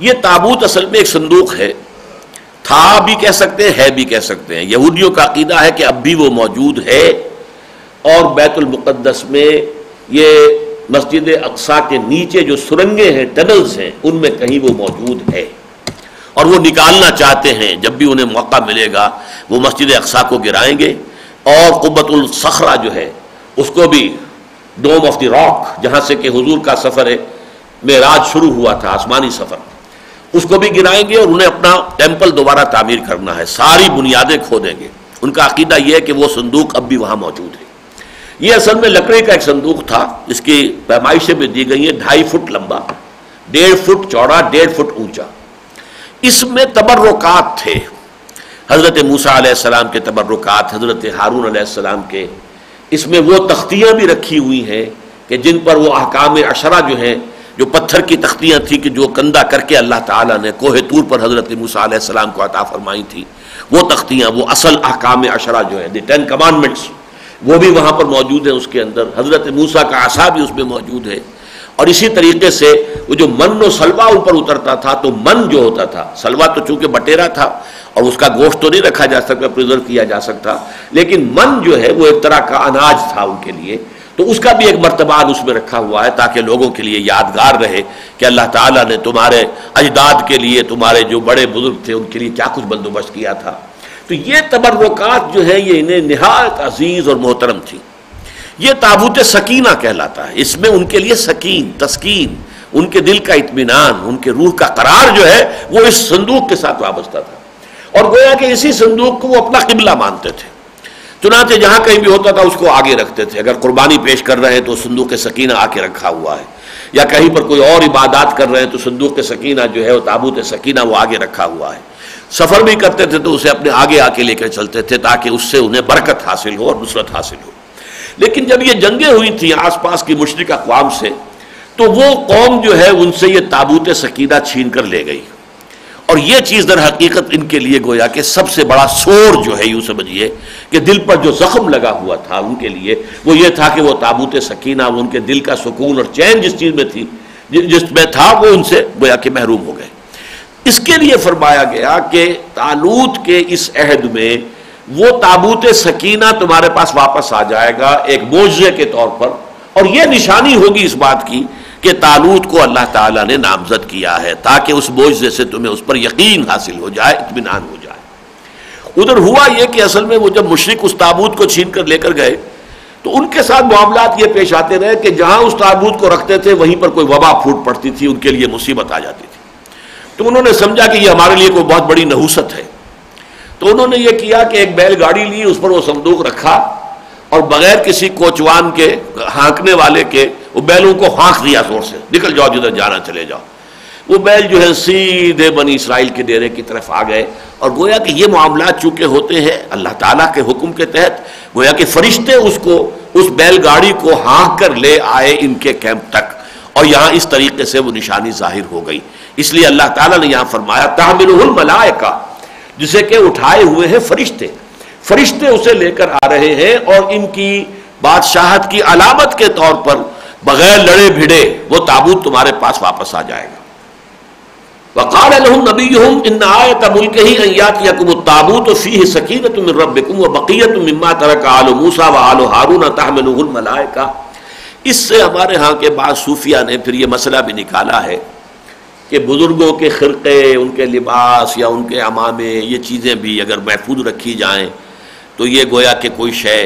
یہ تابوت اصل میں ایک صندوق ہے، تھا بھی کہہ سکتے ہیں، ہے بھی کہہ سکتے ہیں. یہودیوں کا عقیدہ ہے کہ اب بھی وہ موجود ہے، اور بیت المقدس میں یہ مسجد اقصیٰ کے نیچے جو سرنگیں ہیں، ٹنلز ہیں، ان میں کہیں وہ موجود ہے، اور وہ نکالنا چاہتے ہیں. جب بھی انہیں موقع ملے گا وہ مسجد اقصیٰ کو گرائیں گے، اور قبۃ الصخرہ جو ہے اس کو بھی، ڈوم آف دی راک جہاں سے کہ حضور کا سفر معراج شروع ہوا تھا، آسمانی سفر، اس کو بھی گرائیں گے، اور انہیں اپنا ٹیمپل دوبارہ تعمیر کرنا ہے، ساری بنیادیں کھودیں گے. ان کا عقیدہ یہ ہے کہ وہ صندوق اب بھی وہاں موجود ہے. یہ اصل میں لکڑی کا ایک صندوق تھا، اس کی پیمائشیں بھی دی گئی ہیں، 2.5 فٹ لمبا، 1.5 فٹ چوڑا، 1.5 فٹ اونچا. اس میں تبرکات تھے، حضرت موسیٰ علیہ السلام کے تبرکات، حضرت ہارون علیہ السلام کے. اس میں وہ تختیاں بھی رکھی ہوئی ہیں کہ جن پر وہ احکام عشرہ جو ہیں، جو پتھر کی تختیاں تھیں کہ جو کندہ کر کے اللہ تعالیٰ نے کوہ طور پر حضرت موسیٰ علیہ السلام کو عطا فرمائی تھی، وہ تختیاں، وہ اصل احکام عشرہ جو ہیں، دی 10 کمانڈمنٹس، وہ بھی وہاں پر موجود ہیں. اس کے اندر حضرت موسیٰ کا عصا بھی اس میں موجود ہے. اور اسی طریقے سے وہ جو من و سلوا ان پر اترتا تھا، تو من جو ہوتا تھا، سلوا تو چونکہ بٹیرا تھا اور اس کا گوشت تو نہیں رکھا جا سکتا، پریزرو کیا جا سکتا، لیکن من جو ہے وہ ایک طرح کا اناج تھا ان کے لیے. تو اس کا بھی ایک مرتبہ اس میں رکھا ہوا ہے تاکہ لوگوں کے لیے یادگار رہے کہ اللہ تعالیٰ نے تمہارے اجداد کے لیے، تمہارے جو بڑے بزرگ تھے ان کے لیے کیا کچھ بندوبست کیا تھا. تو یہ تبرکات جو ہے یہ انہیں نہایت عزیز اور محترم تھی. یہ تابوت سکینہ کہلاتا ہے. اس میں ان کے لیے سکین، تسکین، ان کے دل کا اطمینان، ان کے روح کا قرار جو ہے وہ اس صندوق کے ساتھ وابستہ تھا. اور گویا کہ اسی صندوق کو وہ اپنا قبلہ مانتے تھے. چنانچہ جہاں کہیں بھی ہوتا تھا اس کو آگے رکھتے تھے. اگر قربانی پیش کر رہے ہیں تو صندوق سکینہ آ کے رکھا ہوا ہے، یا کہیں پر کوئی اور عبادات کر رہے ہیں تو صندوق سکینہ جو ہے وہ تابوت سکینہ وہ آگے رکھا ہوا ہے. سفر بھی کرتے تھے تو اسے اپنے آگے آ کے لے کر چلتے تھے تاکہ اس سے انہیں برکت حاصل ہو اور نصرت حاصل ہو. لیکن جب یہ جنگیں ہوئی تھیں آس پاس کی مشرک اقوام سے تو وہ قوم جو ہے ان سے یہ تابوت سکینہ چھین کر لے گئی. اور یہ چیز در حقیقت ان کے لیے گویا کہ سب سے بڑا سور جو ہے، یوں سمجھیے کہ دل پر جو زخم لگا ہوا تھا ان کے لیے وہ یہ تھا کہ وہ تابوت سکینہ، وہ ان کے دل کا سکون اور چین جس چیز میں تھی، جس میں تھا، وہ ان سے گویا کہ محروم ہو گئے. اس کے لیے فرمایا گیا کہ طالوت کے اس عہد میں وہ تابوت سکینہ تمہارے پاس واپس آ جائے گا ایک معجزے کے طور پر، اور یہ نشانی ہوگی اس بات کی کہ طالوت کو اللہ تعالیٰ نے نامزد کیا ہے تاکہ اس معجزے سے تمہیں اس پر یقین حاصل ہو جائے، اطمینان ہو جائے. ادھر ہوا یہ کہ اصل میں وہ جب مشرک اس تابوت کو چھین کر لے کر گئے تو ان کے ساتھ معاملات یہ پیش آتے رہے کہ جہاں اس تابوت کو رکھتے تھے وہیں پر کوئی وبا پھوٹ پڑتی تھی، ان کے لیے مصیبت آ جاتی تھی. تو انہوں نے سمجھا کہ یہ ہمارے لیے کوئی بہت بڑی نحوست ہے، تو انہوں نے یہ کیا کہ ایک بیل گاڑی لی، اس پر وہ صندوق رکھا اور بغیر کسی کوچوان کے، ہانکنے والے کے، وہ بیلوں کو ہانک دیا زور سے، نکل جاؤ جدھر جانا چلے جاؤ. وہ بیل جو ہے سیدھے بنی اسرائیل کے ڈیرے کی طرف آ گئے. اور گویا کہ یہ معاملات چونکہ ہوتے ہیں اللہ تعالیٰ کے حکم کے تحت، گویا کہ فرشتے اس بیل گاڑی کو ہانک کر لے آئے ان کے کیمپ تک، اور یہاں اس طریقے سے وہ نشانی ظاہر ہو گئی. اس لیے اللہ تعالیٰ نے یہاں فرمایا تحملہ الملائکہ، جسے کہ اٹھائے ہوئے ہیں فرشتے. فرشتے اسے لے کر آ رہے ہیں اور ان کی بادشاہت کی علامت کے طور پر بغیر لڑے بھڑے وہ تابوت تمہارے پاس واپس آ جائے گا. وقال لهم نبيهم ان آية ملكه ان ياتيكم التابوت فيه سكينة من ربكم وبقية مما ترك آل موسى وآل هارون تحمله الملائكة. اس سے ہمارے ہاں کے بعض صوفیہ نے پھر یہ مسئلہ بھی نکالا ہے کہ بزرگوں کے خرقے، ان کے لباس یا ان کے عمامے، یہ چیزیں بھی اگر محفوظ رکھی جائیں تو یہ گویا کہ کوئی شے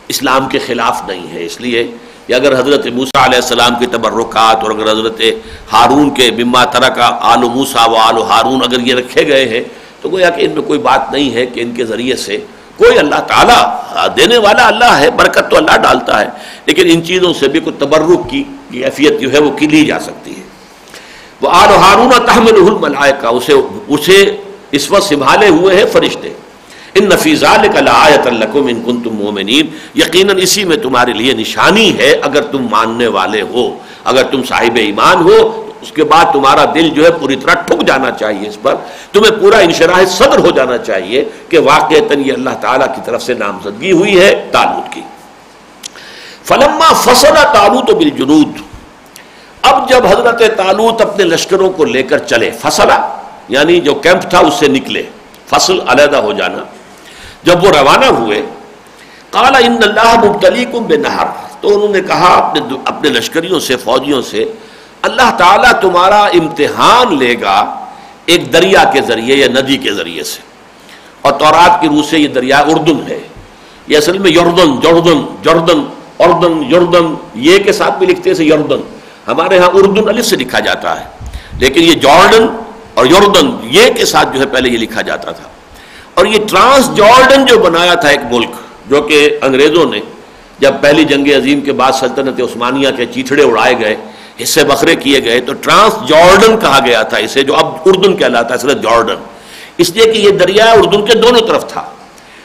اسلام کے خلاف نہیں ہے. اس لیے کہ اگر حضرت موسیٰ علیہ السلام کے تبرکات اور اگر حضرت ہارون کے مما ترکا آل موسیٰ و آل ہارون اگر یہ رکھے گئے ہیں تو گویا کہ ان میں کوئی بات نہیں ہے کہ ان کے ذریعے سے کوئی، اللہ تعالیٰ دینے والا اللہ ہے، برکت تو اللہ ڈالتا ہے، لیکن ان چیزوں سے بھی کوئی تبرک کی کیفیت جو ہے وہ کی لی جا سکتی ہے. وہ آل ہارون تحملہ الملائکہ، اسے اس وقت سنبھالے ہوئے ہیں فرشتے. ان فی ذلک لآیۃ لکم ان کنتم مؤمنین، یقیناً اسی میں تمہارے لیے نشانی ہے اگر تم ماننے والے ہو، اگر تم صاحب ایمان ہو. اس کے بعد تمہارا دل جو ہے پوری طرح ٹھک جانا چاہیے، اس پر تمہیں پورا انشراح صدر ہو جانا چاہیے کہ واقعتاً یہ اللہ تعالیٰ کی طرف سے نامزدگی ہوئی ہے طالوت کی. فلما فصل طالوت بالجنود، اب جب حضرت طالوت اپنے لشکروں کو لے کر چلے، فصلہ یعنی جو کیمپ تھا اس سے نکلے، فصل علیحدہ ہو جانا، جب وہ روانہ ہوئے، قال ان اللہ مبتلیکم بنہر، تو انہوں نے کہا اپنے لشکریوں سے، فوجیوں سے، اللہ تعالیٰ تمہارا امتحان لے گا ایک دریا کے ذریعے یا ندی کے ذریعے سے. اور تورات کی روح سے یہ دریا اردن ہے. یہ اصل میں یردن، یردن یہ کے ساتھ بھی لکھتے ہیں یردن، ہمارے ہاں اردن الف سے لکھا جاتا ہے، لیکن یہ جارڈن اور یردن یہ کے ساتھ جو ہے پہلے یہ لکھا جاتا تھا. اور یہ ٹرانس جارڈن جو بنایا تھا ایک ملک، جو کہ انگریزوں نے جب پہلی جنگ عظیم کے بعد سلطنت عثمانیہ کے چیتھڑے اڑائے گئے، حصے بکھرے کیے گئے، تو ٹرانس جارڈن کہا گیا تھا اسے، جو اب اردن کہلاتا ہے صرف جارڈن، اس لیے کہ یہ دریا اردن کے دونوں طرف تھا.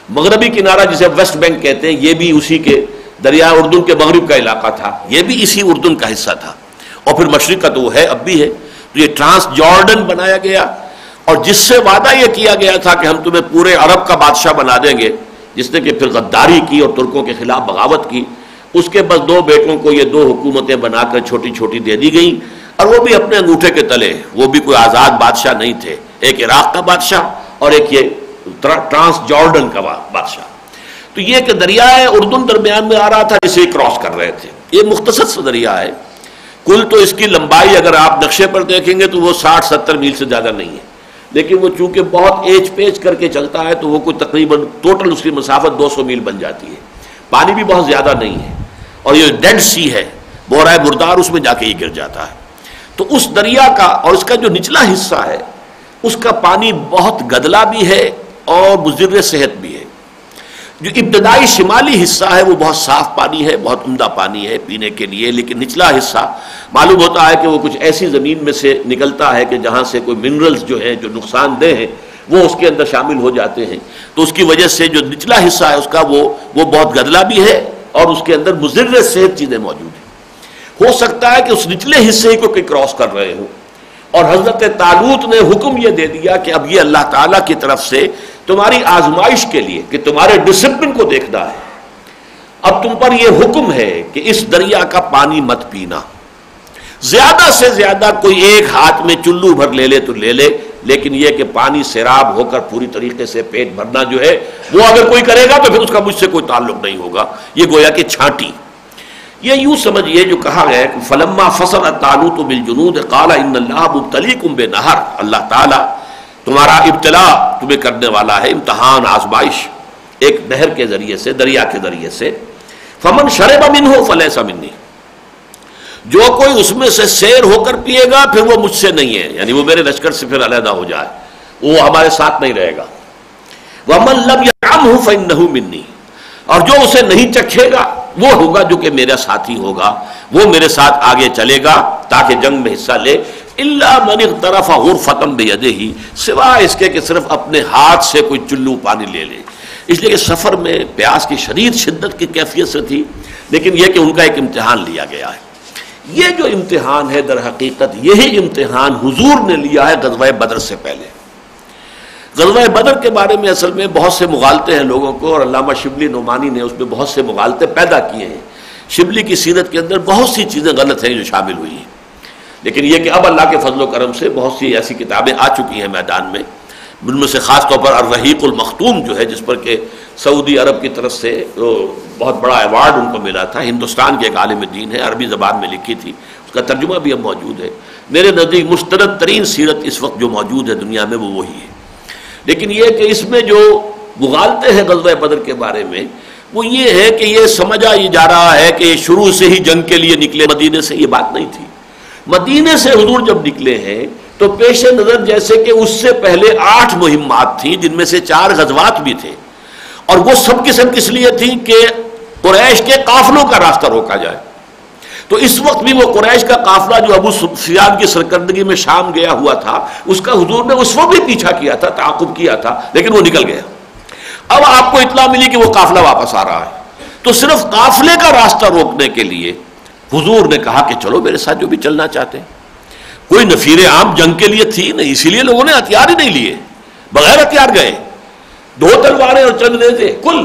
مغربی کنارہ جسے ویسٹ بینک کہتے ہیں یہ بھی اسی کے دریا اردن کے مغرب کا علاقہ تھا، یہ بھی اسی اردن کا حصہ تھا. اور پھر مشرق کا تو وہ ہے، اب بھی ہے. تو یہ ٹرانس جارڈن بنایا گیا، اور جس سے وعدہ یہ کیا گیا تھا کہ ہم تمہیں پورے عرب کا بادشاہ بنا دیں گے، جس نے کہ پھر غداری کی اور ترکوں کے خلاف بغاوت کی. اس کے بس دو بیٹوں کو یہ دو حکومتیں بنا کر چھوٹی چھوٹی دے دی گئیں، اور وہ بھی اپنے انگوٹھے کے تلے، وہ بھی کوئی آزاد بادشاہ نہیں تھے، ایک عراق کا بادشاہ اور ایک یہ ٹرانس جارڈن کا بادشاہ. تو یہ کہ دریائے اردن درمیان میں آ رہا تھا جسے کراس کر رہے تھے. یہ مختصر سا دریا ہے، کل تو اس کی لمبائی اگر آپ نقشے پر دیکھیں گے تو وہ 60-70 میل سے زیادہ نہیں ہے، لیکن وہ چونکہ بہت ایچ پیچ کر کے چلتا ہے تو وہ کوئی تقریباً ٹوٹل اس کی مسافت 200 میل بن جاتی ہے. پانی بھی بہت زیادہ نہیں ہے، اور یہ ڈیڈ سی ہے، بورائے مردار، اس میں جا کے یہ گر جاتا ہے. تو اس دریا کا اور اس کا جو نچلا حصہ ہے اس کا پانی بہت گدلا بھی ہے اور مضر صحت بھی ہے. جو ابتدائی شمالی حصہ ہے وہ بہت صاف پانی ہے، بہت عمدہ پانی ہے پینے کے لیے، لیکن نچلا حصہ معلوم ہوتا ہے کہ وہ کچھ ایسی زمین میں سے نکلتا ہے کہ جہاں سے کوئی منرلز جو ہیں جو نقصان دہ ہیں وہ اس کے اندر شامل ہو جاتے ہیں، تو اس کی وجہ سے جو نچلا حصہ ہے اس کا وہ بہت گدلا بھی ہے اور اس کے اندر مضر صحت چیزیں موجود ہیں۔ ہو سکتا ہے کہ اس نچلے حصے کو کوئی کراس کر رہے ہوں، اور حضرت طالوت نے حکم یہ دے دیا کہ اب یہ اللہ تعالیٰ کی طرف سے تمہاری آزمائش کے لیے کہ تمہارے ڈسپلن کو دیکھنا ہے، اب تم پر یہ حکم ہے کہ اس دریا کا پانی مت پینا، زیادہ سے زیادہ کوئی ایک ہاتھ میں چلو بھر لے لے تو لے لے، لیکن یہ کہ پانی سیراب ہو کر پوری طریقے سے پیٹ بھرنا جو ہے وہ اگر کوئی کرے گا تو پھر اس کا مجھ سے کوئی تعلق نہیں ہوگا، یہ گویا کہ چھانٹی۔ یہ یوں سمجھئے جو کہا گیا کہ فلما فصل طالوت بالجنود قال ان اللہ مبتلیکم بنہر، اللہ تعالیٰ تمہارا ابتلا تمہیں کرنے والا ہے، امتحان آزمائش، ایک نہر کے ذریعے سے، دریا کے ذریعے سے، فمن شرب منہ فلیس منی، جو کوئی اس میں سے سیر ہو کر پیے گا پھر وہ مجھ سے نہیں ہے، یعنی وہ میرے لشکر سے پھر علیحدہ ہو جائے، وہ ہمارے ساتھ نہیں رہے گا۔ ومن لم یطعمہ فانہ منی، اور جو اسے نہیں چکھے گا وہ ہوگا جو کہ میرا ساتھی ہوگا، وہ میرے ساتھ آگے چلے گا تاکہ جنگ میں حصہ لے، الا من اغترف غرفۃ بیدہ، سوائے اس کے کہ صرف اپنے ہاتھ سے کوئی چلو پانی لے لے۔ اس لیے کہ سفر میں پیاس کی شدید شدت کی کیفیت سے تھی، لیکن یہ کہ ان کا ایک امتحان لیا گیا ہے۔ یہ جو امتحان ہے در حقیقت یہی امتحان حضور نے لیا ہے غزوہ بدر سے پہلے۔ غزوہ بدر کے بارے میں اصل میں بہت سے مغالطے ہیں لوگوں کو، اور علامہ شبلی نعمانی نے اس میں بہت سے مغالطے پیدا کیے ہیں۔ شبلی کی سیرت کے اندر بہت سی چیزیں غلط ہیں جو شامل ہوئی ہیں، لیکن یہ کہ اب اللہ کے فضل و کرم سے بہت سی ایسی کتابیں آ چکی ہیں میدان میں، ان میں سے خاص طور پر الرحیق المختوم جو ہے، جس پر کہ سعودی عرب کی طرف سے بہت بڑا ایوارڈ ان کو ملا تھا، ہندوستان کے ایک عالم دین ہے، عربی زبان میں لکھی تھی، اس کا ترجمہ بھی اب موجود ہے۔ میرے نزدیک مستند ترین سیرت اس وقت جو موجود ہے دنیا میں وہ وہی ہے، لیکن یہ کہ اس میں جو مغالطے ہیں غزوہ بدر کے بارے میں وہ یہ ہے کہ یہ سمجھا یہ جا رہا ہے کہ شروع سے ہی جنگ کے لیے نکلے مدینے سے، یہ بات نہیں تھی۔ مدینے سے حضور جب نکلے ہیں تو پیش نظر جیسے کہ اس سے پہلے 8 مہمات تھیں، جن میں سے 4 غزوات بھی تھے، اور وہ سب کی سب کس لیے تھیں کہ قریش کے قافلوں کا راستہ روکا جائے۔ تو اس وقت بھی وہ قریش کا قافلہ جو ابو سفیان کی سرکردگی میں شام گیا ہوا تھا، اس کا حضور نے اس وقت بھی پیچھا کیا تھا، تعاقب کیا تھا، لیکن وہ نکل گیا۔ اب آپ کو اطلاع ملی کہ وہ قافلہ واپس آ رہا ہے، تو صرف قافلے کا راستہ روکنے کے لیے حضور نے کہا کہ چلو میرے ساتھ جو بھی چلنا چاہتے ہیں۔ کوئی نفیر عام جنگ کے لیے تھی نہیں، اسی لیے لوگوں نے ہتھیار ہی نہیں لیے، بغیر ہتھیار گئے، 2 تلواریں اور چند نیزے کل۔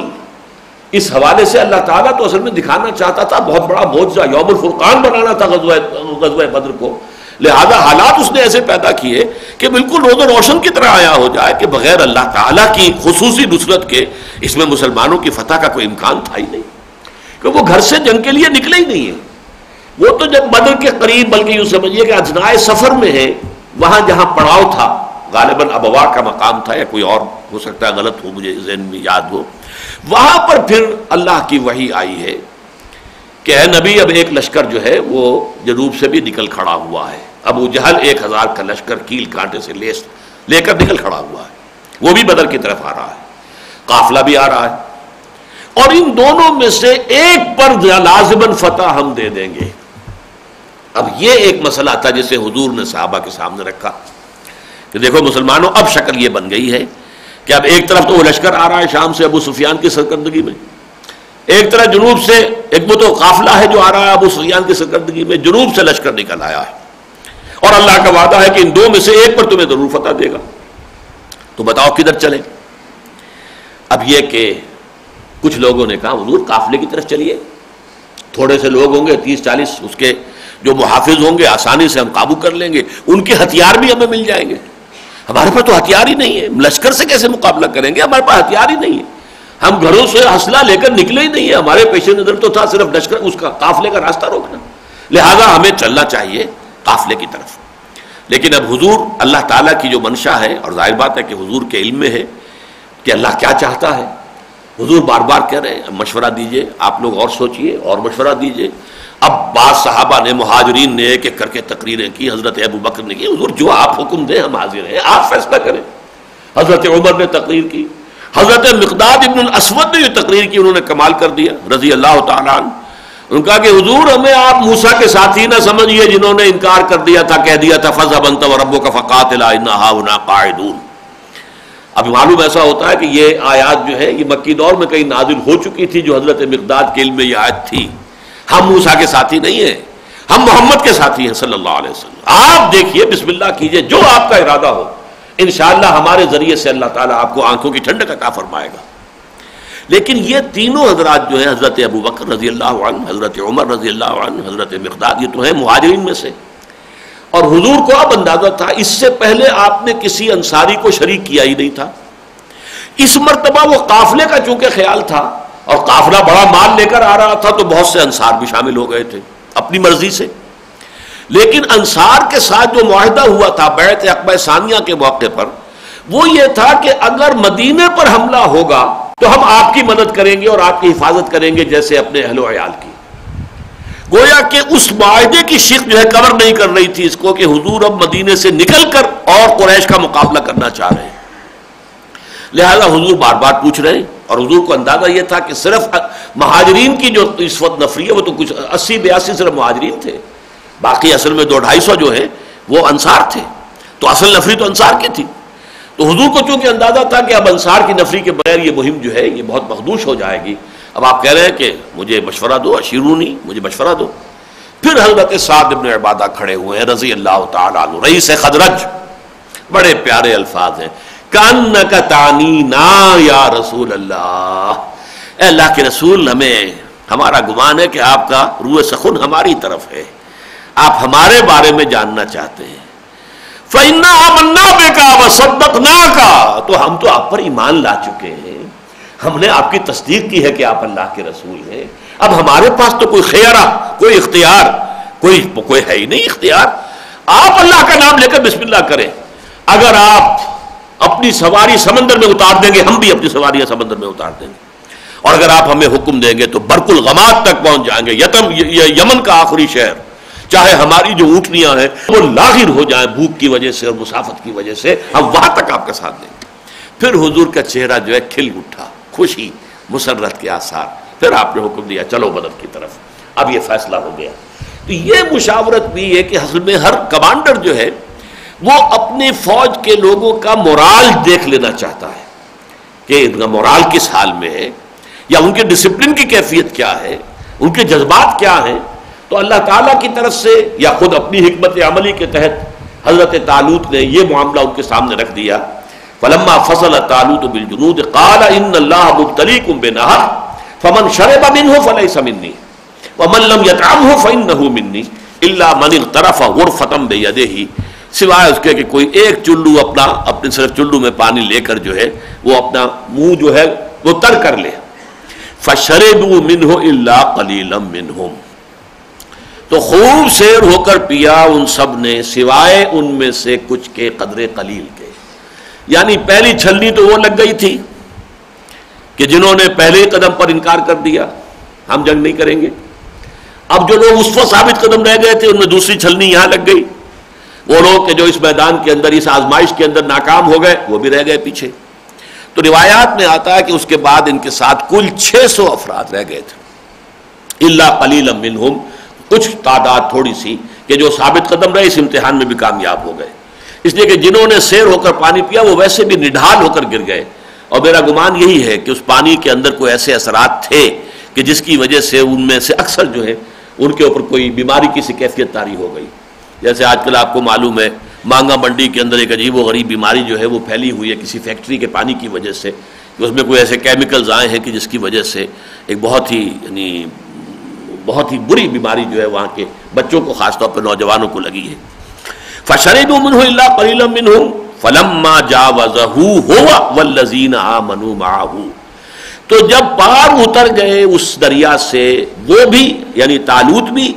اس حوالے سے اللہ تعالیٰ تو اصل میں دکھانا چاہتا تھا، بہت بڑا معجزہ یوم الفرقان بنانا تھا غزوہ بدر کو، لہذا حالات اس نے ایسے پیدا کیے کہ بالکل روز روشن کی طرح آیا ہو جائے کہ بغیر اللہ تعالیٰ کی خصوصی نصرت کے اس میں مسلمانوں کی فتح کا کوئی امکان تھا ہی نہیں، کیونکہ وہ گھر سے جنگ کے لیے نکلے ہی نہیں ہیں۔ وہ تو جب بدر کے قریب، بلکہ یوں سمجھیے کہ اثناء سفر میں ہے، وہاں جہاں پڑاؤ تھا، غالباً ابوا کا مقام تھا یا کوئی اور ہو سکتا ہے، غلط ہو مجھے ذہن میں یاد ہو، وہاں پر پھر اللہ کی وحی آئی ہے کہ اے نبی اب ایک لشکر جو ہے وہ جنوب سے بھی نکل کھڑا ہوا ہے، ابو جہل 1000 کا لشکر کیل کانٹے سے لیس لے کر نکل کھڑا ہوا ہے، وہ بھی بدر کی طرف آ رہا ہے، قافلہ بھی آ رہا ہے، اور ان دونوں میں سے ایک پر لازماً فتح ہم دے دیں گے۔ اب یہ ایک مسئلہ تھا جسے حضور نے صحابہ کے سامنے رکھا کہ دیکھو مسلمانوں، اب شکل یہ بن گئی ہے کہ اب ایک طرف تو وہ لشکر آ رہا ہے شام سے ابو سفیان کی سرکردگی میں، ایک طرف جنوب سے ایک وہ تو قافلہ ہے جو آ رہا ہے ابو سفیان کی سرکردگی میں، جنوب سے لشکر نکل آیا ہے، اور اللہ کا وعدہ ہے کہ ان 2 میں سے ایک پر تمہیں ضرور فتح دے گا، تو بتاؤ کدھر چلیں؟ اب یہ کہ کچھ لوگوں نے کہا حضور قافلے کی طرف چلیے، تھوڑے سے لوگ ہوں گے 30-40، اس کے جو محافظ ہوں گے آسانی سے ہم قابو کر لیں گے، ان کے ہتھیار بھی ہمیں مل جائیں گے، ہمارے پاس تو ہتھیار ہی نہیں ہے، لشکر سے کیسے مقابلہ کریں گے، ہمارے پاس ہتھیار ہی نہیں ہے، ہم گھروں سے اسلحہ لے کر نکلے ہی نہیں ہے، ہمارے پیش نظر تو تھا صرف لشکر اس کا قافلے کا راستہ روکنا، لہذا ہمیں چلنا چاہیے قافلے کی طرف۔ لیکن اب حضور اللہ تعالیٰ کی جو منشا ہے، اور ظاہر بات ہے کہ حضور کے علم میں ہے کہ اللہ کیا چاہتا ہے، حضور بار بار کہہ رہے ہیں مشورہ دیجئے، آپ لوگ اور سوچئے اور مشورہ دیجئے۔ اب بعض صحابہ نے، مہاجرین نے ایک ایک کر کے تقریریں کی، حضرت ابو بکر نے کی، حضور جو آپ حکم دیں ہم حاضر ہیں، آپ فیصلہ کریں۔ حضرت عمر نے تقریر کی، حضرت مقداد ابن الاسود نے یہ تقریر کی، انہوں نے کمال کر دیا رضی اللہ تعالیٰ عنہ. ان کا کہ حضور ہمیں آپ موسیٰ کے ساتھی نہ سمجھیے جنہوں نے انکار کر دیا تھا، کہہ دیا تھا فَاذْهَبْ أَنْتَ وَرَبُّكَ فَقَاتِلَا إِنَّا هَاهُنَا قَاعِدُونَ. اب معلوم ایسا ہوتا ہے کہ یہ آیات جو ہے یہ مکی دور میں کہیں نازل ہو چکی تھی، جو حضرت مقداد کے علم میں یہ آیت تھی. ہم موسیٰ کے ساتھی نہیں ہیں، ہم محمد کے ساتھی ہیں صلی اللہ علیہ وسلم. آپ دیکھیے، بسم اللہ کیجئے، جو آپ کا ارادہ ہو انشاءاللہ ہمارے ذریعے سے اللہ تعالیٰ آپ کو آنکھوں کی ٹھنڈک عطا فرمائے گا. لیکن یہ تینوں حضرات جو ہیں، حضرت ابو بکر رضی اللہ عنہ، حضرت عمر رضی اللہ عنہ، حضرت مقداد، یہ تو ہیں مہاجرین میں سے. اور حضور کو اب اندازہ تھا اس سے پہلے آپ نے کسی انصاری کو شریک کیا ہی نہیں تھا. اس مرتبہ وہ قافلے کا چونکہ خیال تھا اور قافلہ بڑا مال لے کر آ رہا تھا تو بہت سے انصار بھی شامل ہو گئے تھے اپنی مرضی سے. لیکن انصار کے ساتھ جو معاہدہ ہوا تھا بیعت عقبہ ثانیہ کے موقع پر، وہ یہ تھا کہ اگر مدینے پر حملہ ہوگا تو ہم آپ کی مدد کریں گے اور آپ کی حفاظت کریں گے جیسے اپنے اہل و عیال کی. گویا کہ اس معاہدے کی شق جو ہے کور نہیں کر رہی تھی اس کو کہ حضور اب مدینے سے نکل کر اور قریش کا مقابلہ کرنا چاہ رہے ہیں. لہذا حضور بار بار پوچھ رہے ہیں، اور حضور کو اندازہ یہ تھا کہ صرف مہاجرین کی جو اس وقت نفری ہے وہ تو کچھ 80-82 صرف مہاجرین تھے، باقی اصل میں 200-250 جو ہے وہ انصار تھے. تو اصل نفری تو انصار کی تھی. تو حضور کو چونکہ اندازہ تھا کہ اب انصار کی نفری کے بغیر یہ مہم جو ہے یہ بہت مخدوش ہو جائے گی. اب آپ کہہ رہے ہیں کہ مجھے مشورہ دو، اشیرونی، مجھے مشورہ دو. پھر حضرت سعد بن عبادہ کھڑے ہوئے ہیں رضی اللہ تعالیٰ عنہ، رئیس خزرج. بڑے پیارے الفاظ ہیں، کأنک تعنینا یا رسول اللہ. اے اللہ کے رسول، ہمارا گمان ہے کہ آپ کا روح سخن ہماری طرف ہے، آپ ہمارے بارے میں جاننا چاہتے ہیں. فَإِنَّا آمَنَّا بِكَ وَصَدَّقْنَاكَ، تو ہم تو آپ پر ایمان لا چکے ہیں، ہم نے آپ کی تصدیق کی ہے کہ آپ اللہ کے رسول ہیں. اب ہمارے پاس تو کوئی خیارہ، کوئی اختیار، کوئی ہے ہی نہیں اختیار. آپ اللہ کا نام لے کر بسم اللہ کریں. اگر آپ اپنی سواری سمندر میں اتار دیں گے ہم بھی اپنی سواریاں سمندر میں اتار دیں گے. اور اگر آپ ہمیں حکم دیں گے تو برق الغماد تک پہنچ جائیں گے، یمن کا آخری شہر. چاہے ہماری جو اونٹنیاں ہیں وہ لاغر ہو جائیں بھوک کی وجہ سے اور مسافت کی وجہ سے، ہم وہاں تک آپ کا ساتھ دیں گے. پھر حضور کا چہرہ جو ہے کھل اٹھا، خوشی مسرت کے آثار. پھر آپ نے حکم دیا چلو بدر کی طرف. اب یہ فیصلہ ہو گیا. تو یہ مشاورت بھی ہے کہ اصل میں ہر کمانڈر جو ہے وہ اپنی فوج کے لوگوں کا مورال دیکھ لینا چاہتا ہے کہ ان کا مورال کس حال میں ہے، یا ان کے ڈسپلن کی کیفیت کیا ہے، ان کے جذبات کیا ہیں. تو اللہ تعالیٰ کی طرف سے یا خود اپنی حکمت عملی کے تحت حضرت طالوت نے یہ معاملہ ان کے سامنے رکھ دیا. فلما فصل طالوت بالجنود قال ان اللہ مبتلیکم بنہر فمن شرب منہ فلیس منی ومن لم یطعمہ فانہ منی الا من اغترف غرفۃ بیدہ، سوائے اس کے کہ کوئی ایک چلو اپنے صرف چلو میں پانی لے کر جو ہے وہ اپنا منہ جو ہے وہ تر کر لے. فشربوا منہ الا قلیلا منہم، تو خوب سیر ہو کر پیا ان سب نے سوائے ان میں سے کچھ کے قدر قلیل کے. یعنی پہلی چھلنی تو وہ لگ گئی تھی کہ جنہوں نے پہلے قدم پر انکار کر دیا ہم جنگ نہیں کریں گے. اب جو لوگ اس وقت ثابت قدم رہ گئے تھے ان میں دوسری چھلنی یہاں لگ گئی. وہ لوگ کہ جو اس میدان کے اندر اس آزمائش کے اندر ناکام ہو گئے وہ بھی رہ گئے پیچھے. تو روایات میں آتا ہے کہ اس کے بعد ان کے ساتھ کل 600 افراد رہ گئے تھے، الا قلیلا منہم، کچھ تعداد تھوڑی سی کہ جو ثابت قدم رہے اس امتحان میں بھی کامیاب ہو گئے. اس لیے کہ جنہوں نے سیر ہو کر پانی پیا وہ ویسے بھی نڈھال ہو کر گر گئے. اور میرا گمان یہی ہے کہ اس پانی کے اندر کوئی ایسے اثرات تھے کہ جس کی وجہ سے ان میں سے اکثر جو ہے ان کے اوپر کوئی بیماری کی سی کیفیت طاری ہو گئی. جیسے آج کل آپ کو معلوم ہے مانگا منڈی کے اندر ایک عجیب و غریب بیماری جو ہے وہ پھیلی ہوئی ہے کسی فیکٹری کے پانی کی وجہ سے، کہ اس میں کوئی ایسے کیمیکلز آئے ہیں کہ جس کی وجہ سے ایک بہت ہی بری بیماری جو ہے وہاں کے بچوں کو خاص طور پر نوجوانوں کو لگی ہے. فشربوا منہ الا قلیلا منہم فلما جاوزہ ہوا والذین آمنوا معہ، تو جب پار اتر گئے اس دریا سے وہ بھی یعنی طالوت بھی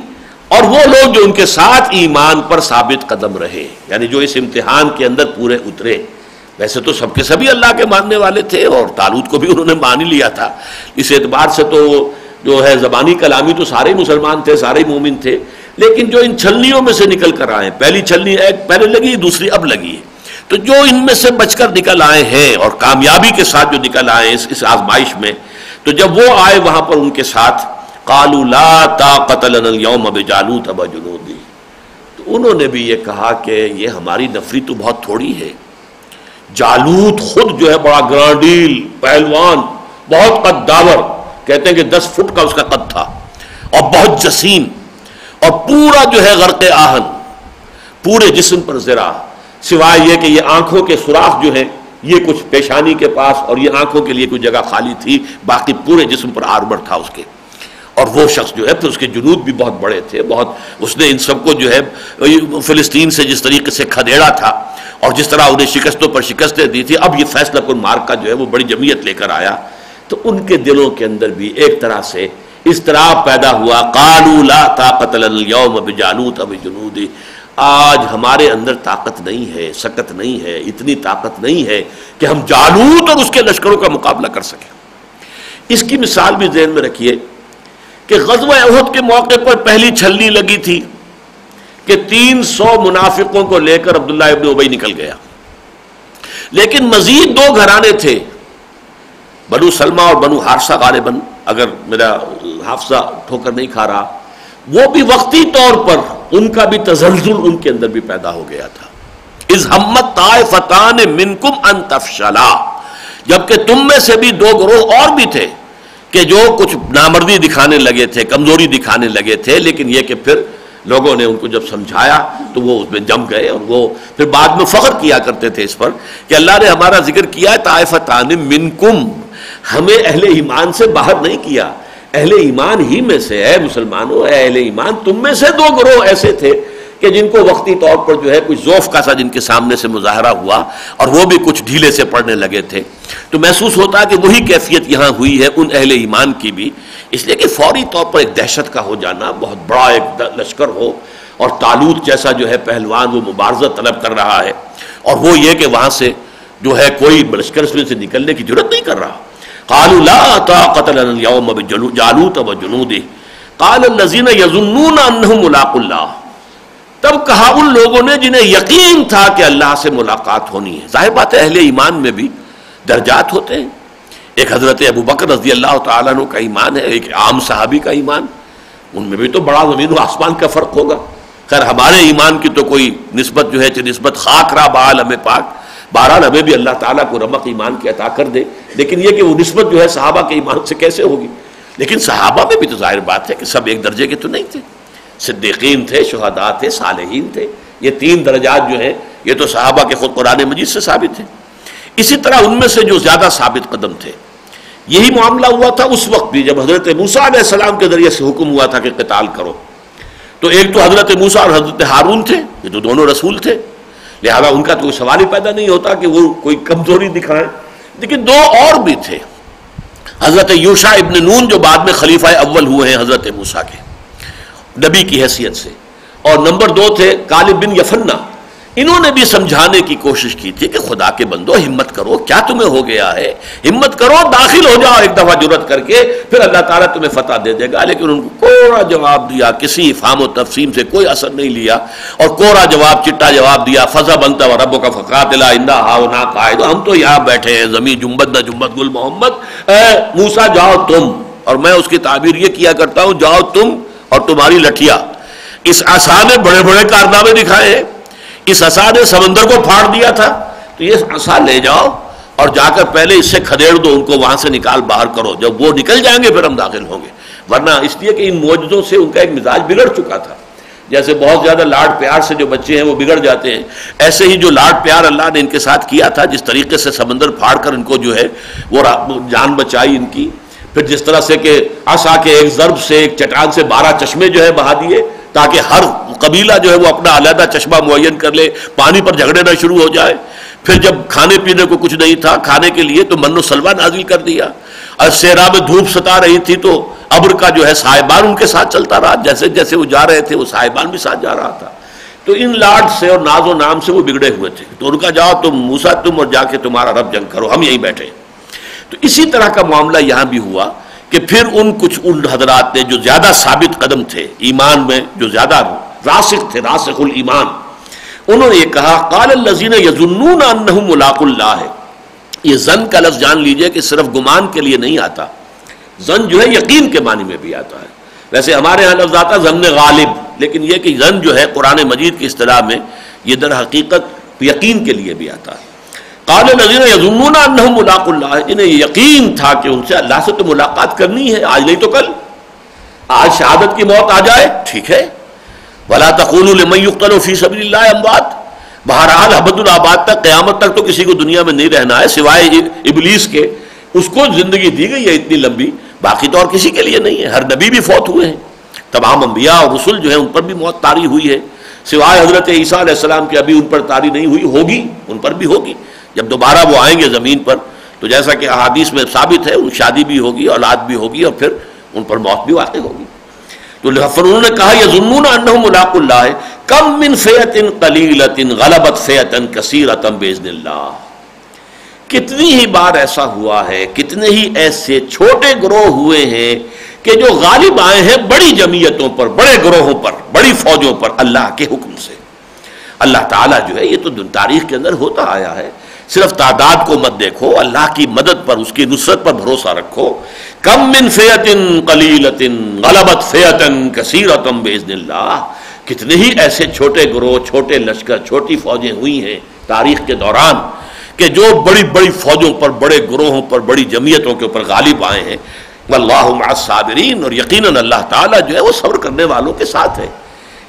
اور وہ لوگ جو ان کے ساتھ ایمان پر ثابت قدم رہے، یعنی جو اس امتحان کے اندر پورے اترے. ویسے تو سب کے سبھی اللہ کے ماننے والے تھے اور طالوت کو بھی انہوں نے مان ہی لیا تھا. اس اعتبار سے تو جو ہے زبانی کلامی تو سارے مسلمان تھے، سارے مومن تھے. لیکن جو ان چھلنیوں میں سے نکل کر آئے، پہلی چھلنی ایک پہلے لگی دوسری اب لگی ہے، تو جو ان میں سے بچ کر نکل آئے ہیں اور کامیابی کے ساتھ جو نکل آئے ہیں اس آزمائش میں، تو جب وہ آئے وہاں پر ان کے ساتھ قالوا لا طاقت لنا اليوم بجالوت وجنودہ، تو انہوں نے بھی یہ کہا کہ یہ ہماری نفری تو بہت تھوڑی ہے. جالوت خود جو ہے بڑا گرانڈیل پہلوان، بہت قد داور، کہتے ہیں کہ 10 فٹ کا اس کا قد تھا اور بہت جسیم، اور پورا جو ہے غرق آہن، پورے جسم پر زرہ، سوائے یہ کہ یہ آنکھوں کے سوراخ جو ہیں یہ کچھ پیشانی کے پاس اور یہ آنکھوں کے لیے کوئی جگہ خالی تھی، باقی پورے جسم پر آرمر تھا اس کے. اور وہ شخص جو ہے پھر اس کے جنود بھی بہت بڑے تھے، بہت اس نے ان سب کو جو ہے فلسطین سے جس طریقے سے کھدیڑا تھا اور جس طرح انہیں شکستوں پر شکستیں دی تھی، اب یہ فیصلہ کن مارکا جو ہے وہ بڑی جمعیت لے کر آیا. تو ان کے دلوں کے اندر بھی ایک طرح سے اضطراب پیدا ہوا. قالوا لا طاقت لنا اليوم بجالوت وجنودہ، آج ہمارے اندر طاقت نہیں ہے، سکت نہیں ہے، اتنی طاقت نہیں ہے کہ ہم جالوت اور اس کے لشکروں کا مقابلہ کر سکیں. اس کی مثال بھی ذہن میں رکھیے کہ غزوہ احد کے موقع پر پہلی چھلنی لگی تھی کہ 300 منافقوں کو لے کر عبداللہ ابن ابی نکل گیا، لیکن مزید 2 گھرانے تھے، بنو سلمہ اور بنو حارثہ غالباً، اگر میرا حافظہ ٹھوکر نہیں کھا رہا، وہ بھی وقتی طور پر ان کا بھی تزلزل ان کے اندر بھی پیدا ہو گیا تھا. اذ ہمت طائفتان منکم ان تفشلا، جبکہ تم میں سے بھی 2 گروہ اور بھی تھے کہ جو کچھ نامردی دکھانے لگے تھے، کمزوری دکھانے لگے تھے، لیکن یہ کہ پھر لوگوں نے ان کو جب سمجھایا تو وہ اس میں جم گئے، اور وہ پھر بعد میں فخر کیا کرتے تھے اس پر کہ اللہ نے ہمارا ذکر کیا ہے طائفتان منکم، ہمیں اہل ایمان سے باہر نہیں کیا، اہل ایمان ہی میں سے ہے. مسلمانوں، اہل ایمان تم میں سے 2 گروہ ایسے تھے کہ جن کو وقتی طور پر جو ہے کچھ ذوف کا سا جن کے سامنے سے مظاہرہ ہوا اور وہ بھی کچھ ڈھیلے سے پڑنے لگے تھے. تو محسوس ہوتا ہے کہ وہی کیفیت یہاں ہوئی ہے ان اہل ایمان کی بھی، اس لیے کہ فوری طور پر ایک دہشت کا ہو جانا، بہت بڑا ایک لشکر ہو اور طالوت جیسا جو ہے پہلوان وہ مبارزہ طلب کر رہا ہے، اور وہ یہ کہ وہاں سے جو ہے کوئی لشکر اس میں سے نکلنے کی جرت نہیں کر رہا. قالوا لا طاقت لنا اليوم بجالوت وجنودہ قال الذين يظنون انهم ملاقو اللہ، تب کہا ان لوگوں نے جنہیں یقین تھا کہ اللہ سے ملاقات ہونی ہے. ظاہر بات ہے اہل ایمان میں بھی درجات ہوتے ہیں. ایک حضرت ابو بکر رضی اللہ تعالیٰ عنہ کا ایمان ہے، ایک عام صحابی کا ایمان، ان میں بھی تو بڑا زمین و آسمان کا فرق ہوگا. خیر ہمارے ایمان کی تو کوئی نسبت جو ہے نسبت خاک را بعالم پاک، بہرحال ہمیں بھی اللہ تعالیٰ کو رمق ایمان کی عطا کر دے، لیکن یہ کہ وہ نسبت جو ہے صحابہ کے ایمان سے کیسے ہوگی. لیکن صحابہ میں بھی تو ظاہر بات ہے کہ سب ایک درجے کے تو نہیں تھے، صدیقین تھے، شہداء تھے، صالحین تھے. یہ 3 درجات جو ہیں یہ تو صحابہ کے خود قرآن مجید سے ثابت ہیں. اسی طرح ان میں سے جو زیادہ ثابت قدم تھے، یہی معاملہ ہوا تھا اس وقت بھی جب حضرت موسیٰ علیہ السلام کے ذریعے سے حکم ہوا تھا کہ قتال کرو. تو ایک تو حضرت موسیٰ اور حضرت ہارون تھے، یہ تو دونوں رسول تھے، لہذا ان کا تو کوئی سوال ہی پیدا نہیں ہوتا کہ وہ کوئی کمزوری دکھائیں. لیکن 2 اور بھی تھے، حضرت یوشع ابن نون جو بعد میں خلیفہ اول ہوئے ہیں حضرت موسیٰ کے نبی کی حیثیت سے، اور نمبر 2 تھے کالب بن یفنہ. انہوں نے بھی سمجھانے کی کوشش کی تھی کہ خدا کے بندو ہمت کرو، کیا تمہیں ہو گیا ہے، ہمت کرو، داخل ہو جاؤ ایک دفعہ جرت کر کے، پھر اللہ تعالیٰ تمہیں فتح دے دے گا. لیکن ان کو کوڑا جواب دیا، کسی افہام و تفصیل سے کوئی اثر نہیں لیا، اور کوڑا جواب، چٹا جواب دیا. فضب انت وربک فقاتلا انا ہاہنا قاعد، ہم تو یہاں بیٹھے ہیں، زمین جنبت نہ جنبت گل محمد، موسیٰ جاؤ تم، اور میں اس کی تعبیر یہ کیا کرتا ہوں، جاؤ تم اور تمہاری لٹھیا. اس عصا نے بڑے بڑے کارنامے دکھائے ہیں، اس عصا نے سمندر کو پھاڑ دیا تھا، تو یہ عصا لے جاؤ اور جا کر پہلے اس سے کھدیڑ دو، ان کو وہاں سے نکال باہر کرو، جب وہ نکل جائیں گے پھر ہم داخل ہوں گے. ورنہ اس لیے کہ ان معجزوں سے ان کا ایک مزاج بگڑ چکا تھا. جیسے بہت زیادہ لاڈ پیار سے جو بچے ہیں وہ بگڑ جاتے ہیں، ایسے ہی جو لاڈ پیار اللہ نے ان کے ساتھ کیا تھا، جس طریقے سے سمندر پھاڑ کر ان کو جو ہے وہ جان بچائی ان کی، پھر جس طرح سے کہ عصا کے ایک ضرب سے ایک چٹان سے 12 چشمے جو ہے بہا دیے تاکہ ہر قبیلہ جو ہے وہ اپنا علیحدہ چشمہ معین کر لے، پانی پر جھگڑے نہ شروع ہو جائے. پھر جب کھانے پینے کو کچھ نہیں تھا کھانے کے لیے تو من و سلوہ نازل کر دیا، اور صحرا میں دھوپ ستا رہی تھی تو ابر کا جو ہے سائبان ان کے ساتھ چلتا رہا، جیسے جیسے وہ جا رہے تھے وہ سائبان بھی ساتھ جا رہا تھا. تو ان لاڈ سے اور ناز و نام سے وہ بگڑے ہوئے تھے. تو ان کا جاؤ تم موسیٰ تم اور جا کے تمہارا رب جنگ کرو، ہم یہیں بیٹھے. تو اسی طرح کا معاملہ یہاں بھی ہوا کہ پھر ان حضرات نے جو زیادہ ثابت قدم تھے ایمان میں، جو زیادہ راسخ تھے، راسخ الایمان، انہوں نے یہ کہا قال الذین یظنون انہم ملاقو اللہ ہے. یہ ظن کا لفظ جان لیجئے کہ صرف گمان کے لیے نہیں آتا، ظن جو ہے یقین کے معنی میں بھی آتا ہے. ویسے ہمارے ہاں لفظ آتا ظن غالب، لیکن یہ کہ ظن جو ہے قرآن مجید کی اصطلاح میں یہ در حقیقت یقین کے لیے بھی آتا ہے. قال الذین یظنون انہم ملاقو اللہ، انہیں یقین تھا کہ ان سے اللہ سے تو ملاقات کرنی ہے، آج نہیں تو کل. آج شہادت کی موت آ جائے ٹھیک ہے، ولا تقولوا لمن يقتل في سبيل الله اموات. بہرحال ابد الآباد تک، قیامت تک تو کسی کو دنیا میں نہیں رہنا ہے سوائے ابلیس کے. اس کو زندگی دی گئی ہے اتنی لمبی، باقی تو اور کسی کے لیے نہیں ہے. ہر نبی بھی فوت ہوئے ہیں، تمام انبیاء اور رسل جو ہیں ان پر بھی موت طاری ہوئی ہے، سوائے حضرت عیسیٰ علیہ السلام کے ابھی ان پر طاری نہیں ہوئی. ہوگی، ان پر بھی ہوگی. جب دوبارہ وہ آئیں گے زمین پر تو جیسا کہ احادیث میں ثابت ہے ان شادی بھی ہوگی، اولاد بھی ہوگی، اور پھر ان پر موت بھی واقع ہوگی. تو انہوں نے کہا یظنون انہم ملاقو اللہ ہے کم من فئۃ قلیلۃ غلبت فئۃ کثیرۃ باذن اللہ. کتنی ہی بار ایسا ہوا ہے، کتنے ہی ایسے چھوٹے گروہ ہوئے ہیں کہ جو غالب آئے ہیں بڑی جمعیتوں پر، بڑے گروہوں پر، بڑی فوجوں پر اللہ کے حکم سے. اللہ تعالیٰ جو ہے یہ تو تاریخ کے اندر ہوتا آیا ہے. صرف تعداد کو مت دیکھو، اللہ کی مدد پر، اس کی نصرت پر بھروسہ رکھو. کم من فئۃ قلیلۃ غلبت فئۃ کثیرۃ باذن اللہ. کتنے ہی ایسے چھوٹے گروہ، چھوٹے لشکر، چھوٹی فوجیں ہوئی ہیں تاریخ کے دوران کہ جو بڑی بڑی فوجوں پر، بڑے گروہوں پر، بڑی جمعیتوں کے اوپر غالب آئے ہیں. واللہ مع الصابرین، اور یقیناً اللہ تعالیٰ جو ہے وہ صبر کرنے والوں کے ساتھ ہے.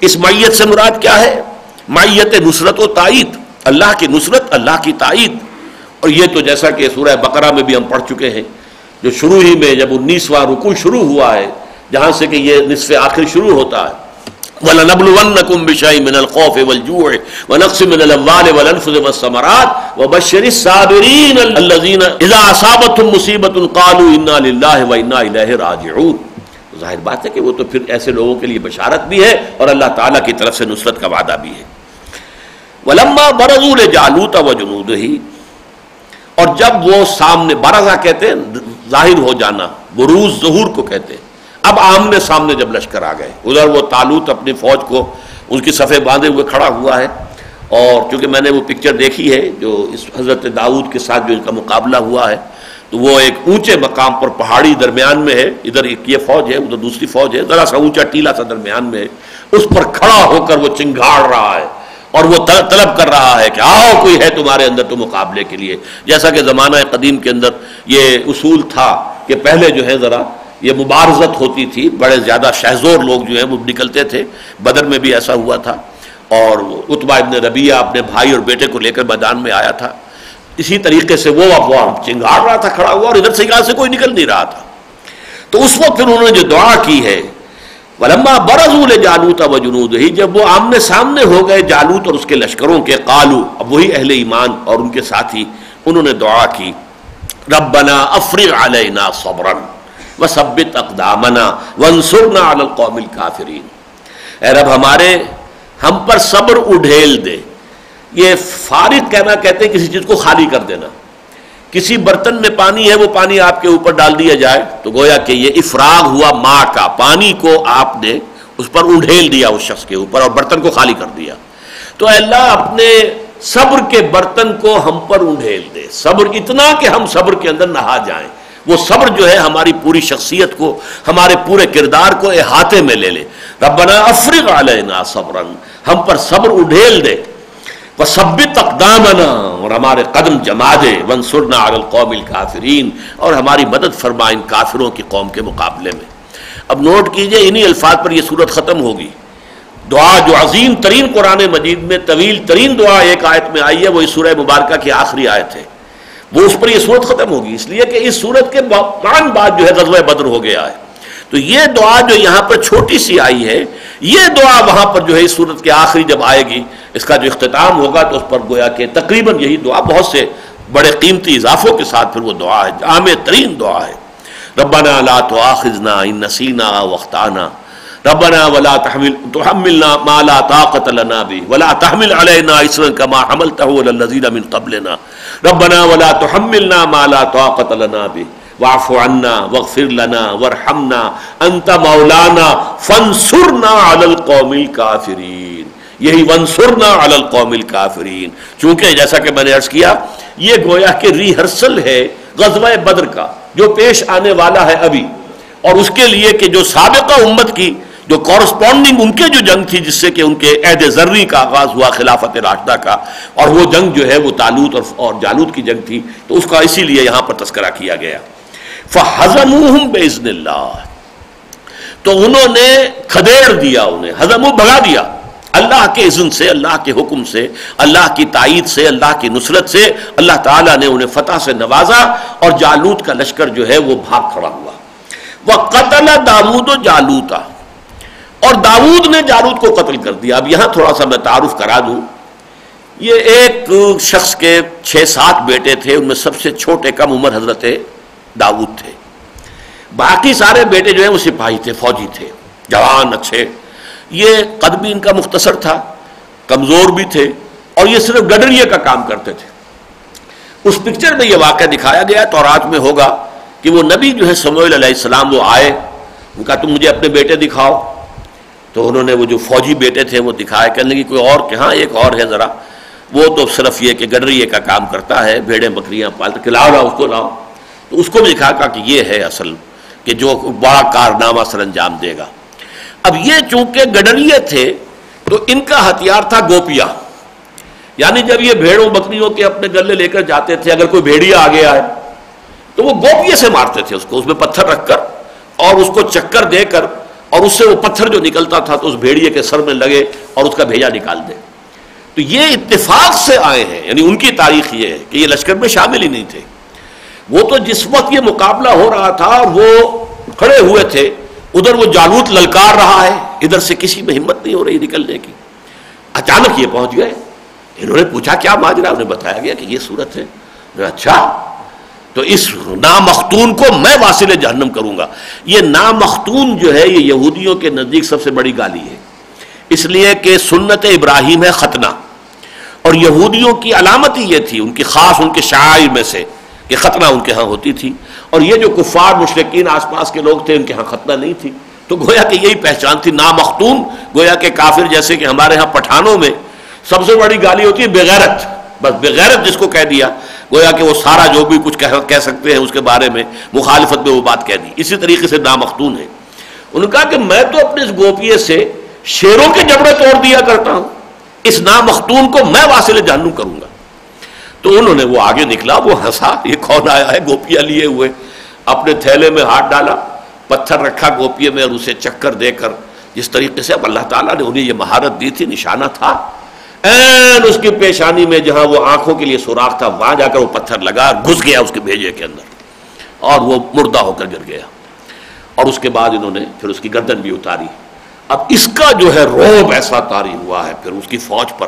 اس معیت سے مراد کیا ہے؟ معیت نصرت و تائید، اللہ کی نصرت، اللہ کی تائید. اور یہ تو جیسا کہ سورہ بقرہ میں بھی ہم پڑھ چکے ہیں، جو شروع ہی میں جب 19واں رکوع شروع ہوا ہے، جہاں سے کہ یہ نصف آخر شروع ہوتا ہے. وَلَنَبْلُوَنَّكُمْ بِشَيْءٍ مِّنَ الْخَوْفِ وَالْجُوعِ وَنَقْصٍ مِّنَ الْأَمْوَالِ وَالْأَنفُسِ وَالثَّمَرَاتِ وَبَشِّرِ الصَّابِرِينَ الَّذِينَ إِذَا أَصَابَتْهُمْ مُصِيبَةٌ قَالُوا إِنَّا لِلَّهِ وَإِنَّا إِلَيْهِ رَاجِعُونَ. ظاہر بات ہے کہ وہ تو پھر ایسے لوگوں کے لیے بشارت بھی ہے اور اللہ تعالیٰ کی طرف سے نصرت کا وعدہ بھی ہے. وَلَمَّا بَرَزُوا لِجَالُوتَ وَجُنُودِهِ، اور جب وہ سامنے، برزا کہتے ہیں ظاہر ہو جانا، بروز ظہور کو کہتے ہیں. اب آمنے سامنے جب لشکر آ گئے، ادھر وہ طالوت اپنی فوج کو اس کی صفیں باندھے ہوئے کھڑا ہوا ہے. اور چونکہ میں نے وہ پکچر دیکھی ہے جو اس حضرت داؤد کے ساتھ جو ان کا مقابلہ ہوا ہے، تو وہ ایک اونچے مقام پر پہاڑی درمیان میں ہے، ادھر ایک یہ فوج ہے، ادھر دوسری فوج ہے، ذرا سا اونچا ٹیلا سا درمیان میں ہے. اس پر کھڑا ہو کر وہ چنگھاڑ رہا ہے اور وہ طلب کر رہا ہے کہ آؤ کوئی ہے تمہارے اندر تو مقابلے کے لیے. جیسا کہ زمانہ قدیم کے اندر یہ اصول تھا کہ پہلے جو ہے ذرا یہ مبارزت ہوتی تھی، بڑے زیادہ شہزور لوگ جو ہیں وہ نکلتے تھے. بدر میں بھی ایسا ہوا تھا، اور عتبہ ابن ربیعہ اپنے بھائی اور بیٹے کو لے کر میدان میں آیا تھا. اسی طریقے سے وہ چنگاڑ رہا تھا کھڑا ہوا، اور ادھر سے یہاں سے کوئی نکل نہیں رہا تھا. تو اس وقت پھر انہوں نے جو دعا کی ہے وَلَمَّا بَرَزُوا لِجَالُوتَ وَجُنُودِهِ، جب وہ آمنے سامنے ہو گئے جالوت اور اس کے لشکروں کے، قالوا، اب وہی اہل ایمان اور ان کے ساتھی انہوں نے دعا کی، ربنا افرغ علینا صبرا وثبت اقدامنا وانصرنا علی القوم الکافرین. اے رب ہمارے، ہم پر صبر اڈھیل دے. یہ فارغ کہنا کہتے ہیں کسی چیز کو خالی کر دینا. کسی برتن میں پانی ہے، وہ پانی آپ کے اوپر ڈال دیا جائے تو گویا کہ یہ افراغ ہوا ماء کا، پانی کو آپ نے اس پر اڈھیل دیا اس شخص کے اوپر اور برتن کو خالی کر دیا. تو اے اللہ اپنے صبر کے برتن کو ہم پر اڈھیل دے، صبر اتنا کہ ہم صبر کے اندر نہا جائیں. وہ صبر جو ہے ہماری پوری شخصیت کو، ہمارے پورے کردار کو احاطے میں لے لے. ربنا افرغ علینا صبرا، ہم پر صبر اڈھیل دے، وثبت اقدامنا، اور ہمارے قدم جما دے، وانصرنا علی القوم الکافرین، اور ہماری مدد فرما ان کافروں کی قوم کے مقابلے میں. اب نوٹ کیجئے انہی الفاظ پر یہ سورت ختم ہوگی. دعا جو عظیم ترین قرآن مجید میں طویل ترین دعا ایک آیت میں آئی ہے، وہ اس سورہ مبارکہ کی آخری آیت ہے، وہ اس پر یہ سورت ختم ہوگی، اس لیے کہ اس سورت کے بعد جو ہے غزوہ بدر ہو گیا ہے. تو یہ دعا جو یہاں پر چھوٹی سی آئی ہے، یہ دعا وہاں پر جو ہے اس سورت کے آخری جب آئے گی، اس کا جو اختتام ہوگا تو اس پر گویا کہ تقریباً یہی دعا بہت سے بڑے قیمتی اضافوں کے ساتھ پھر وہ دعا ہے، جامع ترین دعا ہے. ربنا لا تؤاخذنا ان نسینا واخطانا، ربنا ولا تحملنا ما لا طاقة لنا به ولا تحمل علينا إصرا كما حملته على الذين من قبلنا، ربنا ولا تحملنا ما لا طاقة لنا به واعف عنا واغفر لنا وارحمنا انت مولانا فانصرنا على القوم الكافرين. یہی وانصرنا علی القوم الکافرین، چونکہ جیسا کہ میں نے عرض کیا یہ گویا کہ ریہرسل ہے غزوہ بدر کا جو پیش آنے والا ہے ابھی، اور اس کے لیے کہ جو سابقہ امت کی جو کورسپونڈنگ ان کے جو جنگ تھی جس سے کہ ان کے عہد زرعی کا آغاز ہوا خلافت راشدہ کا، اور وہ جنگ جو ہے وہ طالوت اور جالوت کی جنگ تھی، تو اس کا اسی لیے یہاں پر تذکرہ کیا گیا۔ فَحَزَمُوهُمْ بِإِذْنِ اللَّهِ، تو انہوں نے کھدیڑ دیا، انہیں ہزمو بھگا دیا اللہ کے اذن سے، اللہ کے حکم سے، اللہ کی تائید سے، اللہ کی نصرت سے اللہ تعالیٰ نے انہیں فتح سے نوازا، اور جالوت کا لشکر جو ہے وہ بھاگ کھڑا ہوا۔ وَقَتَلَ دَاوُودُ جَالُوتَ، اور داؤد نے جالوت کو قتل کر دیا۔ اب یہاں تھوڑا سا میں تعارف کرا دوں، یہ ایک شخص کے 6-7 بیٹے تھے، ان میں سب سے چھوٹے کم عمر حضرت داؤد تھے، باقی سارے بیٹے جو ہیں وہ سپاہی تھے، فوجی تھے، جوان اچھے، یہ قد بھی ان کا مختصر تھا، کمزور بھی تھے، اور یہ صرف گڈریے کا کام کرتے تھے۔ اس پکچر میں یہ واقعہ دکھایا گیا، تورات میں ہوگا کہ وہ نبی جو ہے سموئیل علیہ السلام وہ آئے، ان کا تم مجھے اپنے بیٹے دکھاؤ، تو انہوں نے وہ جو فوجی بیٹے تھے وہ دکھائے، کہنے لگی کوئی اور، کہ ہاں ایک اور ہے ذرا، وہ تو صرف یہ کہ گڈریے کا کام کرتا ہے، بھیڑیں بکریاں پالتا، کہ لاؤ اس کو لاؤ، تو اس کو بھی دکھا کہ یہ ہے اصل کہ جو بڑا کارنامہ سر انجام دے گا۔ اب یہ چونکہ گڈریے تھے تو ان کا ہتھیار تھا گوپیا، یعنی جب یہ بھیڑوں بکریوں کے اپنے گلے لے کر جاتے تھے، اگر کوئی بھیڑیا آگے آئے تو وہ گوپیے سے مارتے تھے اس کو، اس میں پتھر رکھ کر اور اس کو چکر دے کر، اور اس سے وہ پتھر جو نکلتا تھا تو اس بھیڑیے کے سر میں لگے اور اس کا بھیجا نکال دے۔ تو یہ اتفاق سے آئے ہیں، یعنی ان کی تاریخ یہ ہے کہ یہ لشکر میں شامل ہی نہیں تھے، وہ تو جس وقت یہ مقابلہ ہو رہا تھا اور وہ کھڑے ہوئے تھے، ادھر وہ جالوت للکار رہا ہے، ادھر سے کسی میں ہمت نہیں ہو رہی نکلنے کی، اچانک یہ پہنچ گئے، انہوں نے پوچھا کیا ماجرا، انہیں بتایا گیا کہ یہ صورت ہے، اچھا تو اس نامختون کو میں واصل جہنم کروں گا۔ یہ نامختون جو ہے یہ یہودیوں کے نزدیک سب سے بڑی گالی ہے، اس لیے کہ سنت ابراہیم ہے ختنہ، اور یہودیوں کی علامت ہی یہ تھی، ان کی خاص ان کے شعائر میں سے کہ ختنہ ان کے ہاں ہوتی تھی، اور یہ جو کفار مشرکین آس پاس کے لوگ تھے ان کے ہاں ختنہ نہیں تھی، تو گویا کہ یہی پہچان تھی نامختون، گویا کہ کافر، جیسے کہ ہمارے ہاں پٹھانوں میں سب سے بڑی گالی ہوتی ہے بغیرت، بس بغیرت جس کو کہہ دیا گویا کہ وہ سارا جو بھی کچھ کہہ سکتے ہیں اس کے بارے میں مخالفت میں وہ بات کہہ دی، اسی طریقے سے نامختون ہے۔ انہوں نے کہا کہ میں تو اپنے اس گوپیے سے شیروں کے جبڑے توڑ دیا کرتا ہوں، اس نامختون کو میں واصل جہنم کروں گا۔ تو انہوں نے وہ آگے نکلا، وہ ہنسا، یہ کون آیا ہے گوپیا لیے ہوئے، اپنے تھیلے میں ہاتھ ڈالا، پتھر رکھا گوپیے میں اور اسے چکر دے کر جس طریقے سے اب اللہ تعالیٰ نے انہیں یہ مہارت دی تھی، نشانہ تھا، این اس کی پیشانی میں جہاں وہ آنکھوں کے لیے سوراخ تھا وہاں جا کر وہ پتھر لگا اور گھس گیا اس کے بھیجے کے اندر، اور وہ مردہ ہو کر گر گیا، اور اس کے بعد انہوں نے پھر اس کی گردن بھی اتاری۔ اب اس کا جو ہے رعب ایسا طاری ہوا ہے پھر اس کی فوج پر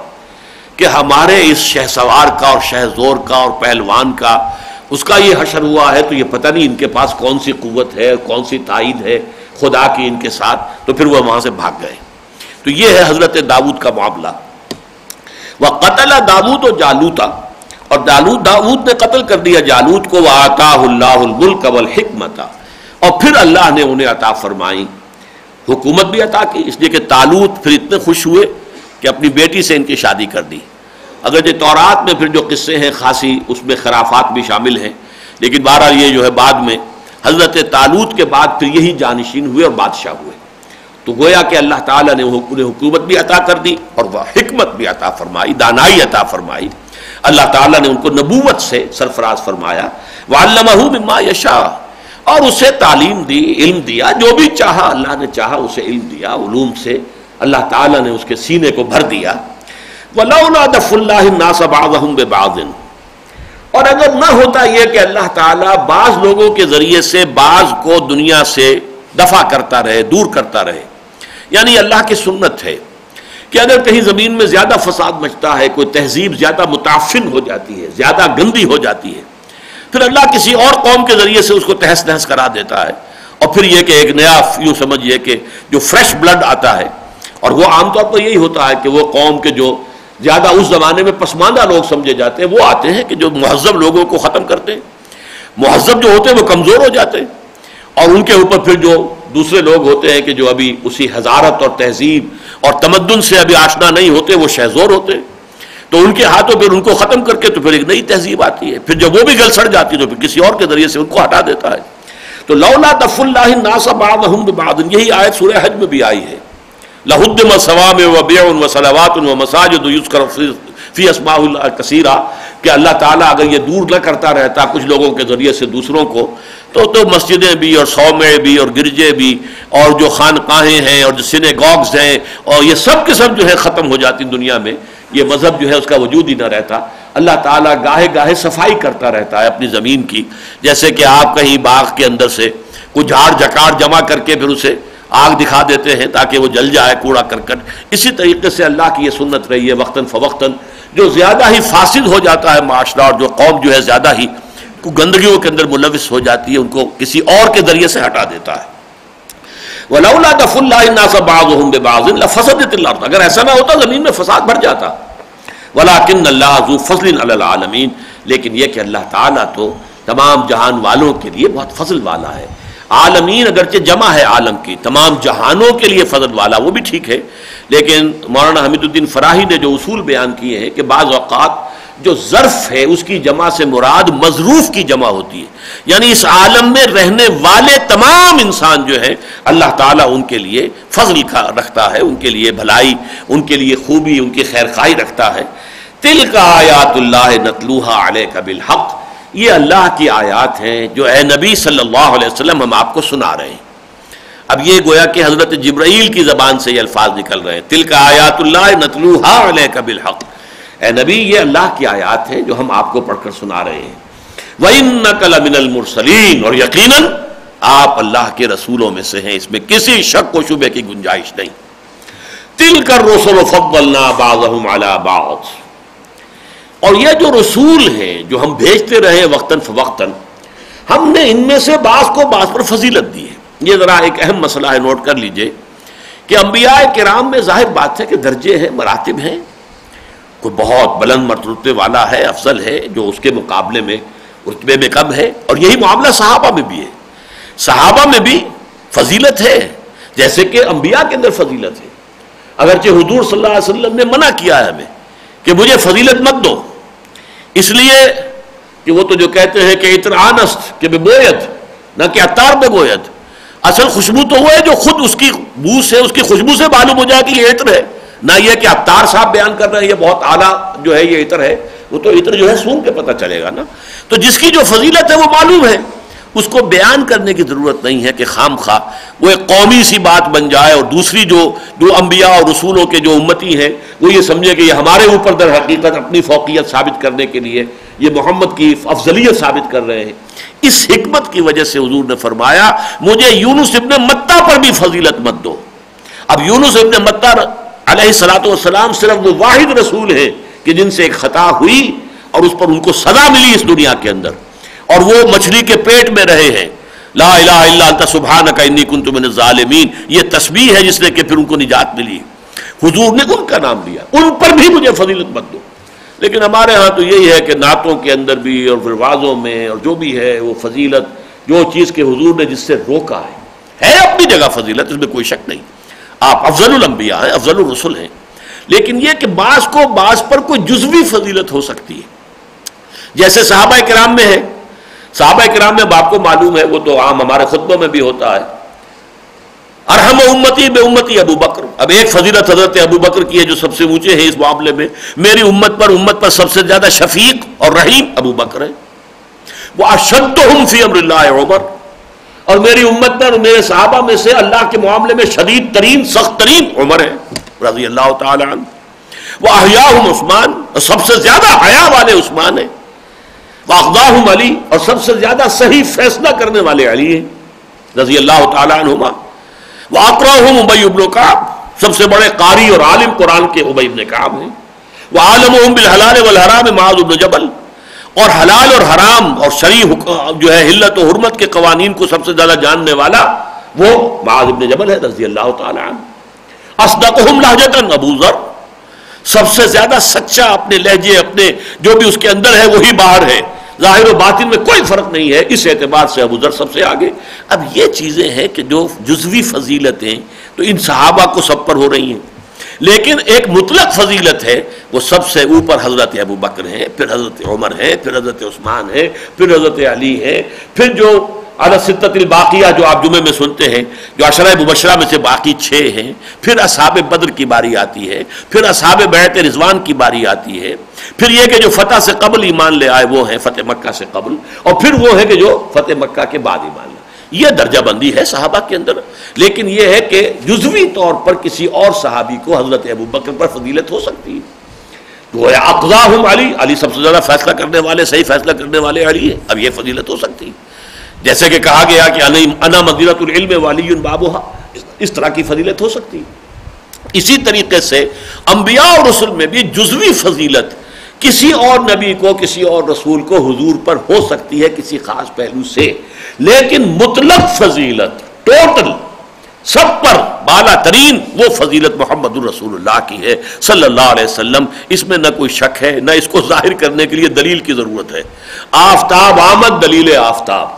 کہ ہمارے اس شہسوار کا اور شہزور کا اور پہلوان کا اس کا یہ حشر ہوا ہے، تو یہ پتہ نہیں ان کے پاس کون سی قوت ہے، کون سی تائید ہے خدا کی ان کے ساتھ، تو پھر وہ وہاں سے بھاگ گئے۔ تو یہ ہے حضرت داؤد کا معاملہ۔ وَقَتَلَ دَاوُودُ جَالُوتَ، اور داؤد نے قتل کر دیا جالوت کو، وَآتَاهُ اللَّهُ الْمُلْكَ وَالْحِكْمَةَ، اور پھر اللہ نے انہیں عطا فرمائی حکومت بھی عطا کی، اس لیے کہ طالوت پھر اتنے خوش ہوئے کہ اپنی بیٹی سے ان کی شادی کر دی۔ اگرچہ تورات میں پھر جو قصے ہیں خاصی اس میں خرافات بھی شامل ہیں، لیکن بہرحال یہ جو ہے بعد میں حضرت طالوت کے بعد پھر یہی جانشین ہوئے اور بادشاہ ہوئے، تو گویا کہ اللہ تعالیٰ نے انہیں حکومت بھی عطا کر دی اور وہ حکمت بھی عطا فرمائی، دانائی عطا فرمائی، اللہ تعالیٰ نے ان کو نبوت سے سرفراز فرمایا، وَعَلَّمَهُ مِمَّا يَشَاءُ، اور اسے تعلیم دی، علم دیا، جو بھی چاہا اللہ نے چاہا اسے علم دیا، علوم سے اللہ تعالیٰ نے اس کے سینے کو بھر دیا۔ وَلَوْلَا دَفْعُ اللَّهِ النَّاسَ بَعْضَهُمْ بِبَعْضٍ، اور اگر نہ ہوتا یہ کہ اللہ تعالیٰ بعض لوگوں کے ذریعے سے بعض کو دنیا سے دفع کرتا رہے، دور کرتا رہے، یعنی اللہ کی سنت ہے کہ اگر کہیں زمین میں زیادہ فساد مچتا ہے، کوئی تہذیب زیادہ متعفن ہو جاتی ہے، زیادہ گندی ہو جاتی ہے، پھر اللہ کسی اور قوم کے ذریعے سے اس کو تہس نہس کرا دیتا ہے، اور پھر یہ کہ ایک نیا یوں سمجھئے کہ جو فریش بلڈ آتا ہے، اور وہ عام طور پر یہی ہوتا ہے کہ وہ قوم کے جو زیادہ اس زمانے میں پسماندہ لوگ سمجھے جاتے ہیں وہ آتے ہیں کہ جو مہذب لوگوں کو ختم کرتے ہیں، مہذب جو ہوتے ہیں وہ کمزور ہو جاتے ہیں، اور ان کے اوپر پھر جو دوسرے لوگ ہوتے ہیں کہ جو ابھی اسی حضارت اور تہذیب اور تمدن سے ابھی آشنا نہیں ہوتے، وہ شہزور ہوتے ہیں، تو ان کے ہاتھوں پھر ان کو ختم کر کے تو پھر ایک نئی تہذیب آتی ہے، پھر جب وہ بھی گل سڑ جاتی ہے تو پھر کسی اور کے ذریعے سے ان کو ہٹا دیتا ہے۔ تو لولا دفع اللہ الناس بعضهم ببعض، یہی آیت سورہ حج میں بھی آئی ہے، لہدم صوامع وبیع وصلوات ومساجد یذکر فی اسماء اللہ کثیرا، کہ اللہ تعالیٰ اگر یہ دور نہ کرتا رہتا کچھ لوگوں کے ذریعے سے دوسروں کو، تو مسجدیں بھی اور صومعے بھی اور گرجے بھی اور جو خانقاہیں ہیں اور جو سینیگوگز ہیں اور یہ سب کے سب جو ہے ختم ہو جاتی دنیا میں، یہ مذہب جو ہے اس کا وجود ہی نہ رہتا۔ اللہ تعالیٰ گاہے گاہے صفائی کرتا رہتا ہے اپنی زمین کی، جیسے کہ آپ کہیں باغ کے اندر سے کچھ جھاڑ جکاڑ جمع کر کے پھر اسے آگ دکھا دیتے ہیں تاکہ وہ جل جائے کوڑا کرکٹ، اسی طریقے سے اللہ کی یہ سنت رہی ہے وقتاً فوقتاً، جو زیادہ ہی فاسد ہو جاتا ہے معاشرہ اور جو قوم جو ہے زیادہ ہی گندگیوں کے اندر ملوث ہو جاتی ہے ان کو کسی اور کے ذریعے سے ہٹا دیتا ہے۔ وَلَوْلَا دَفْعُ اللَّهِ النَّاسَ بَعْضُهُم بِبَعْضٍ لَفَسَدَتِ الْأَرْضُ، اگر ایسا نہ ہوتا زمین میں فساد بڑھ جاتا۔ وَلَٰكِنَّ اللَّهَ ذُو فَضْلٍ عَلَى الْعَالَمِينَ، لیکن یہ کہ اللہ تعالیٰ تو تمام جہان والوں کے لیے بہت فضل والا ہے۔ عالمین اگرچہ جمع ہے عالم کی، تمام جہانوں کے لیے فضل والا، وہ بھی ٹھیک ہے، لیکن مولانا حمید الدین فراہی نے جو اصول بیان کیے ہیں کہ بعض اوقات جو ظرف ہے اس کی جمع سے مراد مظروف کی جمع ہوتی ہے، یعنی اس عالم میں رہنے والے تمام انسان جو ہیں اللہ تعالیٰ ان کے لیے فضل کا رکھتا ہے، ان کے لیے بھلائی، ان کے لیے خوبی، ان کی خیر خواہی رکھتا ہے۔ تلک آیات اللہ نتلوہا علیک بالحق، یہ اللہ کی آیات ہیں جو اے نبی صلی اللہ علیہ وسلم ہم آپ کو سنا رہے ہیں۔ اب یہ گویا کہ حضرت جبرائیل کی زبان سے یہ الفاظ نکل رہے ہیں، تلک آیات اللہ نتلوہا علیک بالحق، اے نبی یہ اللہ کی آیات ہیں جو ہم آپ کو پڑھ کر سنا رہے ہیں۔ وَإِنَّكَ لَمِنَ الْمُرْسَلِينَ، اور یقیناً آپ اللہ کے رسولوں میں سے ہیں، اس میں کسی شک و شبہ کی گنجائش نہیں۔ تِلْكَ الرُّسُلُ فَضَّلْنَا بَعْضَهُمْ عَلَى بَعْضٍ، اور یہ جو رسول ہیں جو ہم بھیجتے رہے وقتاً فوقتاً، ہم نے ان میں سے بعض کو بعض پر فضیلت دی ہے۔ یہ ذرا ایک اہم مسئلہ ہے، نوٹ کر لیجئے کہ انبیاء کرام میں ظاہر بات ہے کہ درجے ہیں، مراتب ہیں، کوئی بہت بلند مرتبے والا ہے، افضل ہے، جو اس کے مقابلے میں رتبے میں کم ہے، اور یہی معاملہ صحابہ میں بھی ہے۔ صحابہ میں بھی فضیلت ہے جیسے کہ انبیاء کے اندر فضیلت ہے، اگرچہ حضور صلی اللہ علیہ وسلم نے منع کیا ہے ہمیں کہ مجھے فضیلت مت دو، اس لیے کہ وہ تو جو کہتے ہیں کہ اطران است کہ بے بویت، نہ کہ عطار بے گویت، اصل خوشبو تو وہ ہے جو خود اس کی بو سے، اس کی خوشبو سے معلوم ہو جائے کہ یہ عطر ہے، نہ یہ کہ عطار صاحب بیان کر رہے ہیں یہ بہت اعلیٰ جو ہے یہ عطر ہے، وہ تو عطر جو ہے سونگ کے پتہ چلے گا نا۔ تو جس کی جو فضیلت ہے وہ معلوم ہے، اس کو بیان کرنے کی ضرورت نہیں ہے کہ خام خواہ وہ ایک قومی سی بات بن جائے اور دوسری جو انبیاء اور رسولوں کے جو امتی ہیں وہ یہ سمجھے کہ یہ ہمارے اوپر در حقیقت اپنی فوقیت ثابت کرنے کے لیے یہ محمد کی افضلیت ثابت کر رہے ہیں۔ اس حکمت کی وجہ سے حضور نے فرمایا مجھے یونس ابن متہ پر بھی فضیلت مت دو۔ اب یونس ابن متہ علیہ الصلوۃ والسلام صرف وہ واحد رسول ہیں کہ جن سے ایک خطا ہوئی اور اس پر ان کو سزا ملی اس دنیا کے اندر، اور وہ مچھلی کے پیٹ میں رہے ہیں، لا الہ الا انت سبحانک انی کنت من الظالمین، یہ تسبیح ہے جس نے کہ پھر ان کو نجات ملی۔ حضور نے ان کا نام لیا، ان پر بھی مجھے فضیلت مت دو۔ لیکن ہمارے ہاں تو یہی ہے کہ نعتوں کے اندر بھی اور پھر وعظوں میں اور جو بھی ہے وہ فضیلت، جو چیز کے حضور نے جس سے روکا ہے اپنی جگہ فضیلت، اس میں کوئی شک نہیں، آپ افضل الانبیاء ہیں، افضل الرسل ہیں، لیکن یہ کہ بعض کو بعض پر کوئی جزوی فضیلت ہو سکتی ہے، جیسے صحابہ کرام میں ہے۔ صحابہ کرام میں آپ کو معلوم ہے، وہ تو عام ہمارے خطبوں میں بھی ہوتا ہے، ارحم امتی بے امتی ابو بکر، اب ایک فضیلت حضرت ابو بکر کی ہے جو سب سے اونچے ہیں اس معاملے میں، میری امت پر سب سے زیادہ شفیق اور رحیم ابو بکر ہے، وہ اشدہم فی امر اللہ عمر، اور میری امت پر میرے صحابہ میں سے اللہ کے معاملے میں شدید ترین سخت ترین عمر ہے رضی اللہ تعالی عنہ، وہ احیاہم عثمان، اور سب سے زیادہ حیا والے عثمان ہیں، واقضاہم علی، اور سب سے زیادہ صحیح فیصلہ کرنے والے علی ہیں رضی اللہ تعالی عنہما، واقرأہم ابی بن کعب، سب سے بڑے قاری اور عالم قرآن کے ابی بن کعب ہیں، وعالمہم بالحلال والحرام معاذ بن جبل، اور حلال اور حرام اور شرعی جو ہے حلت و حرمت کے قوانین کو سب سے زیادہ جاننے والا وہ معاذ بن جبل ہے رضی اللہ تعالی عنہ، اصدقہم لہجۃ ابو ذر، سب سے زیادہ سچا اپنے لہجے، اپنے جو بھی اس کے اندر ہے وہی باہر ہے، ظاہر و باطن میں کوئی فرق نہیں ہے، اس اعتبار سے ابو ذر سب سے آگے۔ اب یہ چیزیں ہیں کہ جو جزوی فضیلتیں تو ان صحابہ کو سب پر ہو رہی ہیں، لیکن ایک مطلق فضیلت ہے، وہ سب سے اوپر حضرت ابو بکر ہیں، پھر حضرت عمر ہیں، پھر حضرت عثمان ہیں، پھر حضرت علی ہیں، پھر جو علی الستۃ الباقیہ جو آپ جمعے میں سنتے ہیں، جو عشرہ مبشرہ میں سے باقی 6 ہیں، پھر اصحاب بدر کی باری آتی ہے، پھر اصحاب بیعت رضوان کی باری آتی ہے، پھر یہ کہ جو فتح سے قبل ایمان لے آئے وہ ہیں فتح مکہ سے قبل، اور پھر وہ ہے کہ جو فتح مکہ کے بعد ایمان لے۔ یہ درجہ بندی ہے صحابہ کے اندر، لیکن یہ ہے کہ جزوی طور پر کسی اور صحابی کو حضرت ابو بکر پر فضیلت ہو سکتی ہے۔ تو اقضاہم علی، علی سب سے زیادہ فیصلہ کرنے والے، صحیح فیصلہ کرنے والے علی ہے، اب یہ فضیلت ہو سکتی ہے۔ جیسے کہ کہا گیا کہ انا مدینۃ العلم ولی بابھا، اس طرح کی فضیلت ہو سکتی ہے۔ اسی طریقے سے انبیاء اور رسل میں بھی جزوی فضیلت کسی اور نبی کو، کسی اور رسول کو حضور پر ہو سکتی ہے کسی خاص پہلو سے، لیکن مطلق فضیلت ٹوٹل سب پر بالا ترین وہ فضیلت محمد الرسول اللہ کی ہے صلی اللہ علیہ وسلم۔ اس میں نہ کوئی شک ہے، نہ اس کو ظاہر کرنے کے لیے دلیل کی ضرورت ہے۔ آفتاب آمد، دلیل آفتاب،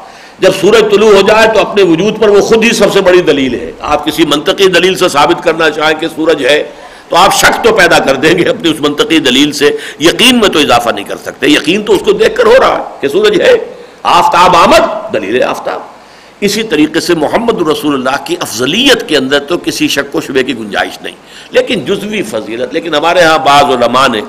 جب سورج طلوع ہو جائے تو اپنے وجود پر وہ خود ہی سب سے بڑی دلیل ہے۔ آپ کسی منطقی دلیل سے ثابت کرنا چاہیں کہ سورج ہے تو آپ شک تو پیدا کر دیں گے اپنی اس منطقی دلیل سے، یقین میں تو اضافہ نہیں کر سکتے۔ یقین تو اس کو دیکھ کر ہو رہا ہے کہ سورج ہے۔ آفتاب آمد، دلیل آفتاب۔ اسی طریقے سے محمد رسول اللہ کی افضلیت کے اندر تو کسی شک و شبے کی گنجائش نہیں، لیکن جزوی فضیلت۔ لیکن ہمارے ہاں بعض علماء نے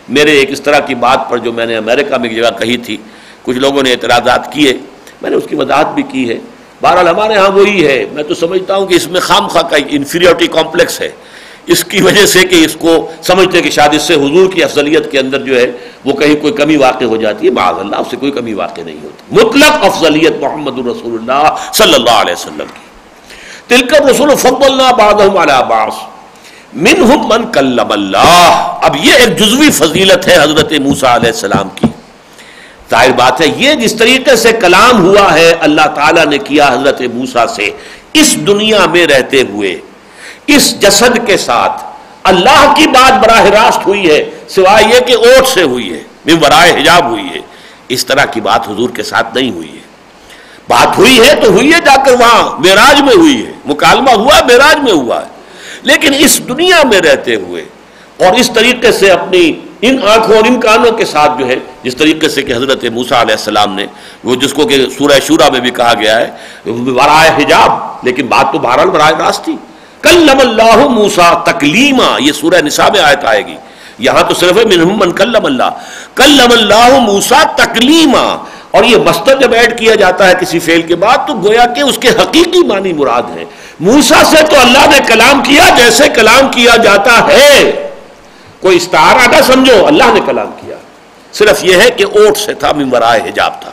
میرے ایک اس طرح کی بات پر جو میں نے امریکہ میں ایک جگہ کہی تھی، کچھ لوگوں نے اعتراضات کیے، میں نے اس کی وضاحت بھی کی ہے۔ بہرحال ہمارے ہاں وہی ہے، میں تو سمجھتا ہوں کہ اس میں خام خواہ کا انفیریورٹی کمپلیکس ہے، اس کی وجہ سے کہ اس کو سمجھتے کہ شاید اس سے حضور کی افضلیت کے اندر جو ہے وہ کہیں کوئی کمی واقع ہو جاتی ہے۔ معاذ اللہ، اس سے کوئی کمی واقع نہیں ہوتی۔ مطلق افضلیت محمد رسول اللہ صلی اللہ علیہ وسلم کی۔ تلک الرسل فضلنا بعضهم علی بعض منہم من کلم اللہ۔ اب یہ ایک جزوی فضیلت ہے حضرت موسیٰ علیہ السلام کی۔ ظاہر بات ہے یہ جس طریقے سے کلام ہوا ہے اللہ تعالیٰ نے کیا حضرت موسیٰ سے اس دنیا میں رہتے ہوئے، اس جسد کے ساتھ اللہ کی بات براہ راست ہوئی ہے، سوائے یہ کہ اوٹ سے ہوئی ہے، من ورائے حجاب ہوئی ہے۔ اس طرح کی بات حضور کے ساتھ نہیں ہوئی ہے۔ بات ہوئی ہے تو ہوئی ہے جا کر وہاں معراج میں ہوئی ہے، مکالمہ ہوا ہے معراج میں ہوا ہے، لیکن اس دنیا میں رہتے ہوئے اور اس طریقے سے اپنی ان آنکھوں اور ان کانوں کے ساتھ جو ہے، جس طریقے سے کہ حضرت موسیٰ علیہ السلام نے وہ جس کو کہ سورہ شورى میں بھی کہا گیا ہے ورائے حجاب، لیکن بات تو بہرحال براہ راست تھی۔ کلم اللہ موسیٰ تکلیما، یہ سورہ نساء میں آیت آئے گی، یہاں تو صرف ہے منہم من کلم اللہ، کلم اللہ موسیٰ تکلیما، اور یہ مصدر جب ایڈ کیا جاتا ہے کسی فعل کے بعد تو گویا کہ اس کے حقیقی معنی مراد ہے۔ موسیٰ سے تو اللہ نے کلام کیا جیسے کلام کیا جاتا ہے، کوئی استعارہ نہ سمجھو، اللہ نے کلام کیا، صرف یہ ہے کہ اوٹ سے تھا، من ورائے حجاب تھا۔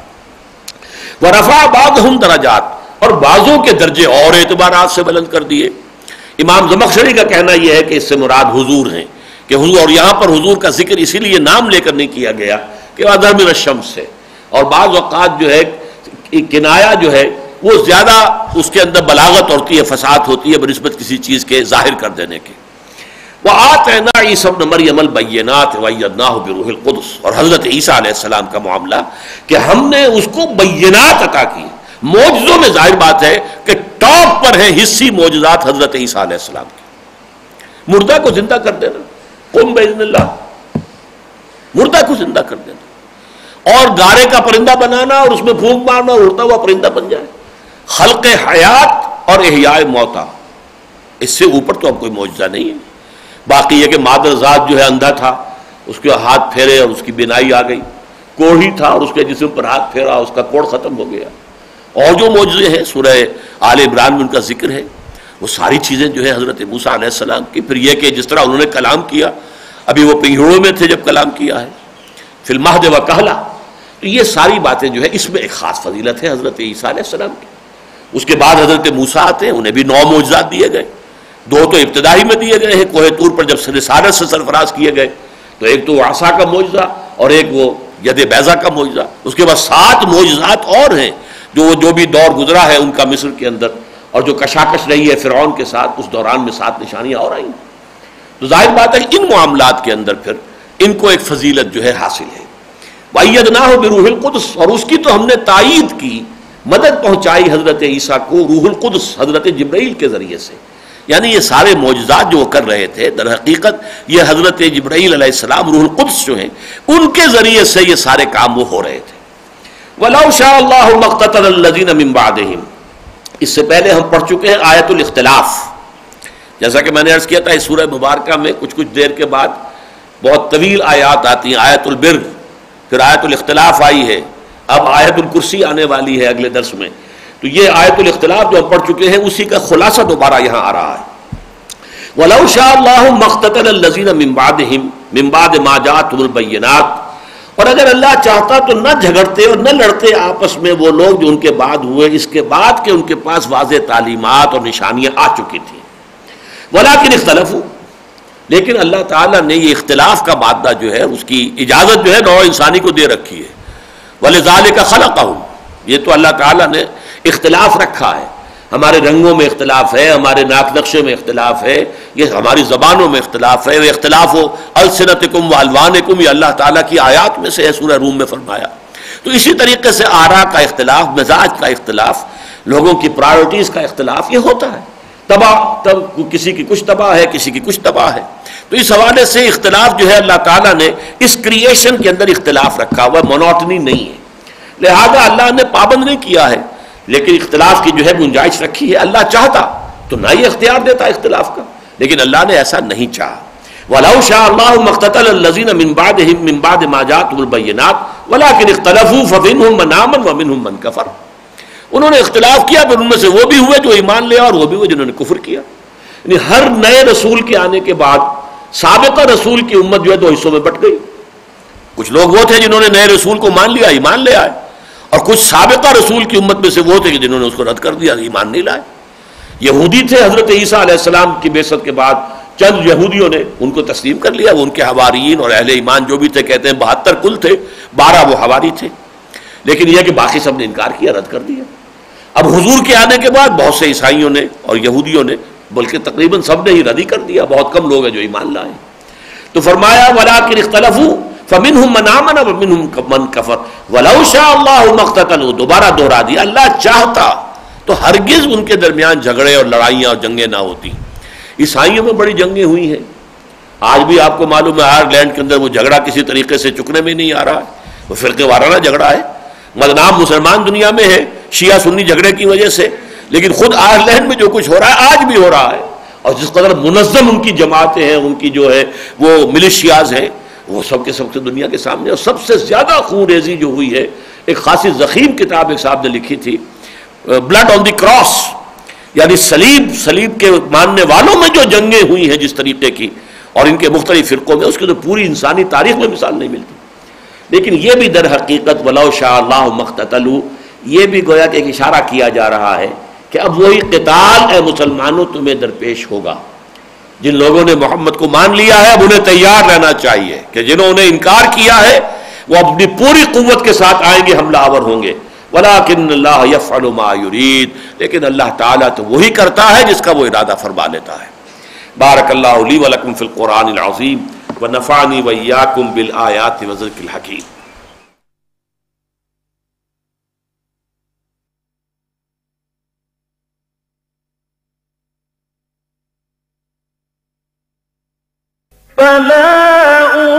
ورفع بعضهم درجات، اور بعضوں کے درجے اور اعتبارات سے بلند کر دیے۔ امام زمخشری کا کہنا یہ ہے کہ اس سے مراد حضور ہیں، کہ حضور، اور یہاں پر حضور کا ذکر اسی لیے نام لے کر نہیں کیا گیا کہ ادھر من الشمس سے، اور بعض اوقات جو ہے کنایا جو ہے وہ زیادہ اس کے اندر بلاغت ہوتی ہے، فصاحت ہوتی ہے بنسبت کسی چیز کے ظاہر کر دینے کے۔ وَآتَيْنَا عِيسَى ابْنَ مَرْيَمَ الْبَيِّنَاتِ وَأَيَّدْنَاهُ بِرُوحِ الْقُدُسِ، اور حضرت عیسیٰ علیہ السلام کا معاملہ کہ ہم نے اس کو بینات عطا کی، معجزوں میں ظاہر بات ہے کہ ٹاپ پر ہیں حصی معجزات حضرت عیسیٰ علیہ السلام کی۔ مردہ کو زندہ کر دینا، قم بإذن اللہ، مردہ کو زندہ کر دینا، اور گارے کا پرندہ بنانا اور اس میں پھونک مارنا اور اڑتا ہوا پرندہ بن جائے، خلق حیات اور احیاء موتا، اس سے اوپر تو اب کوئی معجزہ نہیں ہے۔ باقی یہ کہ مادر ذات جو ہے اندھا تھا، اس کے ہاتھ پھیرے اور اس کی بینائی آ گئی، کوڑھی تھا اور اس کے جسم پر ہاتھ پھیرا، اس کا کوڑ ختم ہو گیا، اور جو معجزے ہیں سورہ آل عمران میں ان کا ذکر ہے، وہ ساری چیزیں جو ہے حضرت موسیٰ علیہ السلام کی۔ پھر یہ کہ جس طرح انہوں نے کلام کیا، ابھی وہ پنجھڑوں میں تھے جب کلام کیا ہے، فی المہد وکہلا، تو یہ ساری باتیں جو ہے اس میں ایک خاص فضیلت ہے حضرت عیسیٰ علیہ السلام کی۔ اس کے بعد حضرت موسیٰ آتے ہیں، انہیں بھی 9 معجزات دیے گئے، 2 تو ابتدائی میں دیے گئے ہیں کوہ طور پر جب رسالت سے سرفراز کیے گئے، تو ایک تو عصا کا معجزہ اور ایک وہ ید بیضا کا معجزہ۔ اس کے بعد 7 معجزات اور ہیں جو بھی دور گزرا ہے ان کا مصر کے اندر، اور جو کشاکش رہی ہے فرعون کے ساتھ اس دوران میں 7 نشانیاں اور آئیں۔ تو ظاہر بات ہے کہ ان معاملات کے اندر پھر ان کو ایک فضیلت جو ہے حاصل ہے۔ وَأَيَّدْنَاهُ بِرُوحِ الْقُدُسِ، اور اس کی تو ہم نے تائید کی، مدد پہنچائی حضرت عیسیٰ کو روح القدس حضرت جبرائیل کے ذریعے سے. یعنی یہ سارے معجزات جو وہ کر رہے تھے در حقیقت یہ حضرت جبرائیل علیہ السلام روح القدس جو ہیں ان کے ذریعے سے یہ سارے کام وہ ہو رہے تھے. وَلَوْ شَاءَ اللَّهُ مَا اقْتَتَلَ الَّذِينَ مِن بَعْدِهِمْ، اس سے پہلے ہم پڑھ چکے ہیں آیت الاختلاف. جیسا کہ میں نے عرض کیا تھا اس سورہ مبارکہ میں کچھ دیر کے بعد بہت طویل آیات آتی ہیں. آیت البر، پھر آیت الاختلاف آئی ہے، اب آیت الکرسی آنے والی ہے اگلے درس میں. تو یہ آیت الاختلاف جو ہم پڑھ چکے ہیں اسی کا خلاصہ دوبارہ یہاں آ رہا ہے. وَلَوْ شَاءَ اللَّهُ مَا اقْتَتَلَ الَّذِينَ مِن بَعْدِهِمْ مِن بَعْدِ مَا جَاءَتْهُمُ الْبَيِّنَاتُ، اور اگر اللہ چاہتا تو نہ جھگڑتے اور نہ لڑتے آپس میں وہ لوگ جو ان کے بعد ہوئے، اس کے بعد کہ ان کے پاس واضح تعلیمات اور نشانیاں آ چکی تھیں. وَلَٰكِنِ اخْتَلَفُوا، لیکن اللہ تعالیٰ نے یہ اختلاف کا مادہ جو ہے اس کی اجازت جو ہے نوع انسانی کو دے رکھی ہے. وَلِذَٰلِكَ خَلَقَهُمْ، یہ تو اللہ تعالیٰ نے اختلاف رکھا ہے. ہمارے رنگوں میں اختلاف ہے، ہمارے ناک نقشے میں اختلاف ہے، یہ ہماری زبانوں میں اختلاف ہے. یہ اختلاف ہو السنتکم و الوانکم، یہ اللہ تعالیٰ کی آیات میں سے ہے، سورہ روم میں فرمایا. تو اسی طریقے سے آراء کا اختلاف، مزاج کا اختلاف، لوگوں کی پرائرٹیز کا اختلاف یہ ہوتا ہے. تب کسی کی کچھ تباہ ہے، کسی کی کچھ تباہ ہے. تو اس حوالے سے اختلاف جو ہے اللہ تعالیٰ نے اس کریشن کے اندر اختلاف رکھا ہوا، مونوٹنی نہیں ہے. لہذا اللہ نے پابند نہیں کیا ہے، لیکن اختلاف کی جو ہے گنجائش رکھی ہے. اللہ چاہتا تو نہ ہی اختیار دیتا اختلاف کا، لیکن اللہ نے ایسا نہیں چاہا. وَلَوْ شَاءَ اللَّهُ مَا اقْتَتَلَ الَّذِينَ مِن بَعْدِهِمْ مِن بَعْدِ مَا جَاءَتْهُمُ الْبَيِّنَاتُ وَلَٰكِنِ اخْتَلَفُوا فَمِنْهُم مَّنْ آمَنَ وَمِنْهُم مَّنْ كَفَرَ. انہوں نے اختلاف کیا، پھر ان میں سے وہ بھی ہوئے جو ایمان لے اور وہ بھی ہوئے جنہوں نے کفر کیا. یعنی ہر نئے رسول کے آنے کے بعد سابقہ رسول کی امت جو ہے دو حصوں میں بٹ گئی. کچھ لوگ وہ تھے جنہوں نے نئے رسول کو مان لیا، ایمان لے آئے، اور کچھ سابقہ رسول کی امت میں سے وہ تھے کہ جنہوں نے اس کو رد کر دیا، ایمان نہیں لائے. یہودی تھے، حضرت عیسیٰ علیہ السلام کی بعثت کے بعد چند یہودیوں نے ان کو تسلیم کر لیا، وہ ان کے حواریین اور اہل ایمان جو بھی تھے، کہتے ہیں 72 کل تھے، 12 وہ حواری تھے. لیکن یہ کہ باقی سب نے انکار کیا، رد کر دیا. اب حضور کے آنے کے بعد بہت سے عیسائیوں نے اور یہودیوں نے، بلکہ تقریباً سب نے ہی رد ہی کر دیا، بہت کم لوگ ہیں جو ایمان لائے. تو فرمایا وَلَٰكِنِ اخْتَلَفُوا فَمِنْهُم مَّنْ آمَنَ وَمِنْهُم مَّنْ كَفَرَ وَلَوْ شَاءَ اللَّهُ مَا اقْتَتَلُوا. دوبارہ دوہرا دیا، اللہ چاہتا تو ہرگز ان کے درمیان جھگڑے اور لڑائیاں اور جنگیں نہ ہوتی. عیسائیوں میں بڑی جنگیں ہوئی ہیں، آج بھی آپ کو معلوم ہے آئرلینڈ کے اندر وہ جھگڑا کسی طریقے سے چکنے میں نہیں آ رہا ہے. وہ فرقے وارانہ جھگڑا ہے، بدنام مسلمان دنیا میں ہے شیعہ سنی جھگڑے کی وجہ سے، لیکن خود آئرلینڈ میں جو کچھ ہو رہا ہے آج بھی ہو رہا ہے. اور جس قدر منظم ان کی جماعتیں ہیں، ان کی جو ہے وہ ملیشیاز ہیں، وہ سب کے سب سے دنیا کے سامنے. اور سب سے زیادہ خون ریزی جو ہوئی ہے، ایک خاصی ضخیم کتاب ایک صاحب نے لکھی تھی، بلڈ آن دی کراس، یعنی صلیب کے ماننے والوں میں جو جنگیں ہوئی ہیں جس طریقے کی، اور ان کے مختلف فرقوں میں، اس کی تو پوری انسانی تاریخ میں مثال نہیں ملتی. لیکن یہ بھی در حقیقت وَلَوْ شَاءَ اللَّهُ مَا اقْتَتَلُوا، یہ بھی گویا کہ ایک اشارہ کیا جا رہا ہے کہ اب وہی قتال اے مسلمانوں تمہیں درپیش ہوگا. جن لوگوں نے محمد کو مان لیا ہے اب انہیں تیار رہنا چاہیے کہ جنہوں نے انکار کیا ہے وہ اپنی پوری قوت کے ساتھ آئیں گے، حملہ آور ہوں گے. وَلَٰكِنَّ اللَّهَ يَفْعَلُ مَا يُرِيدُ، لیکن اللہ تعالیٰ تو وہی کرتا ہے جس کا وہ ارادہ فرما لیتا ہے. بارک اللہ لی ولکم فی القرآن العظیم ونفعنی وإیاکم بالآیات والذکر الحکیم. فلا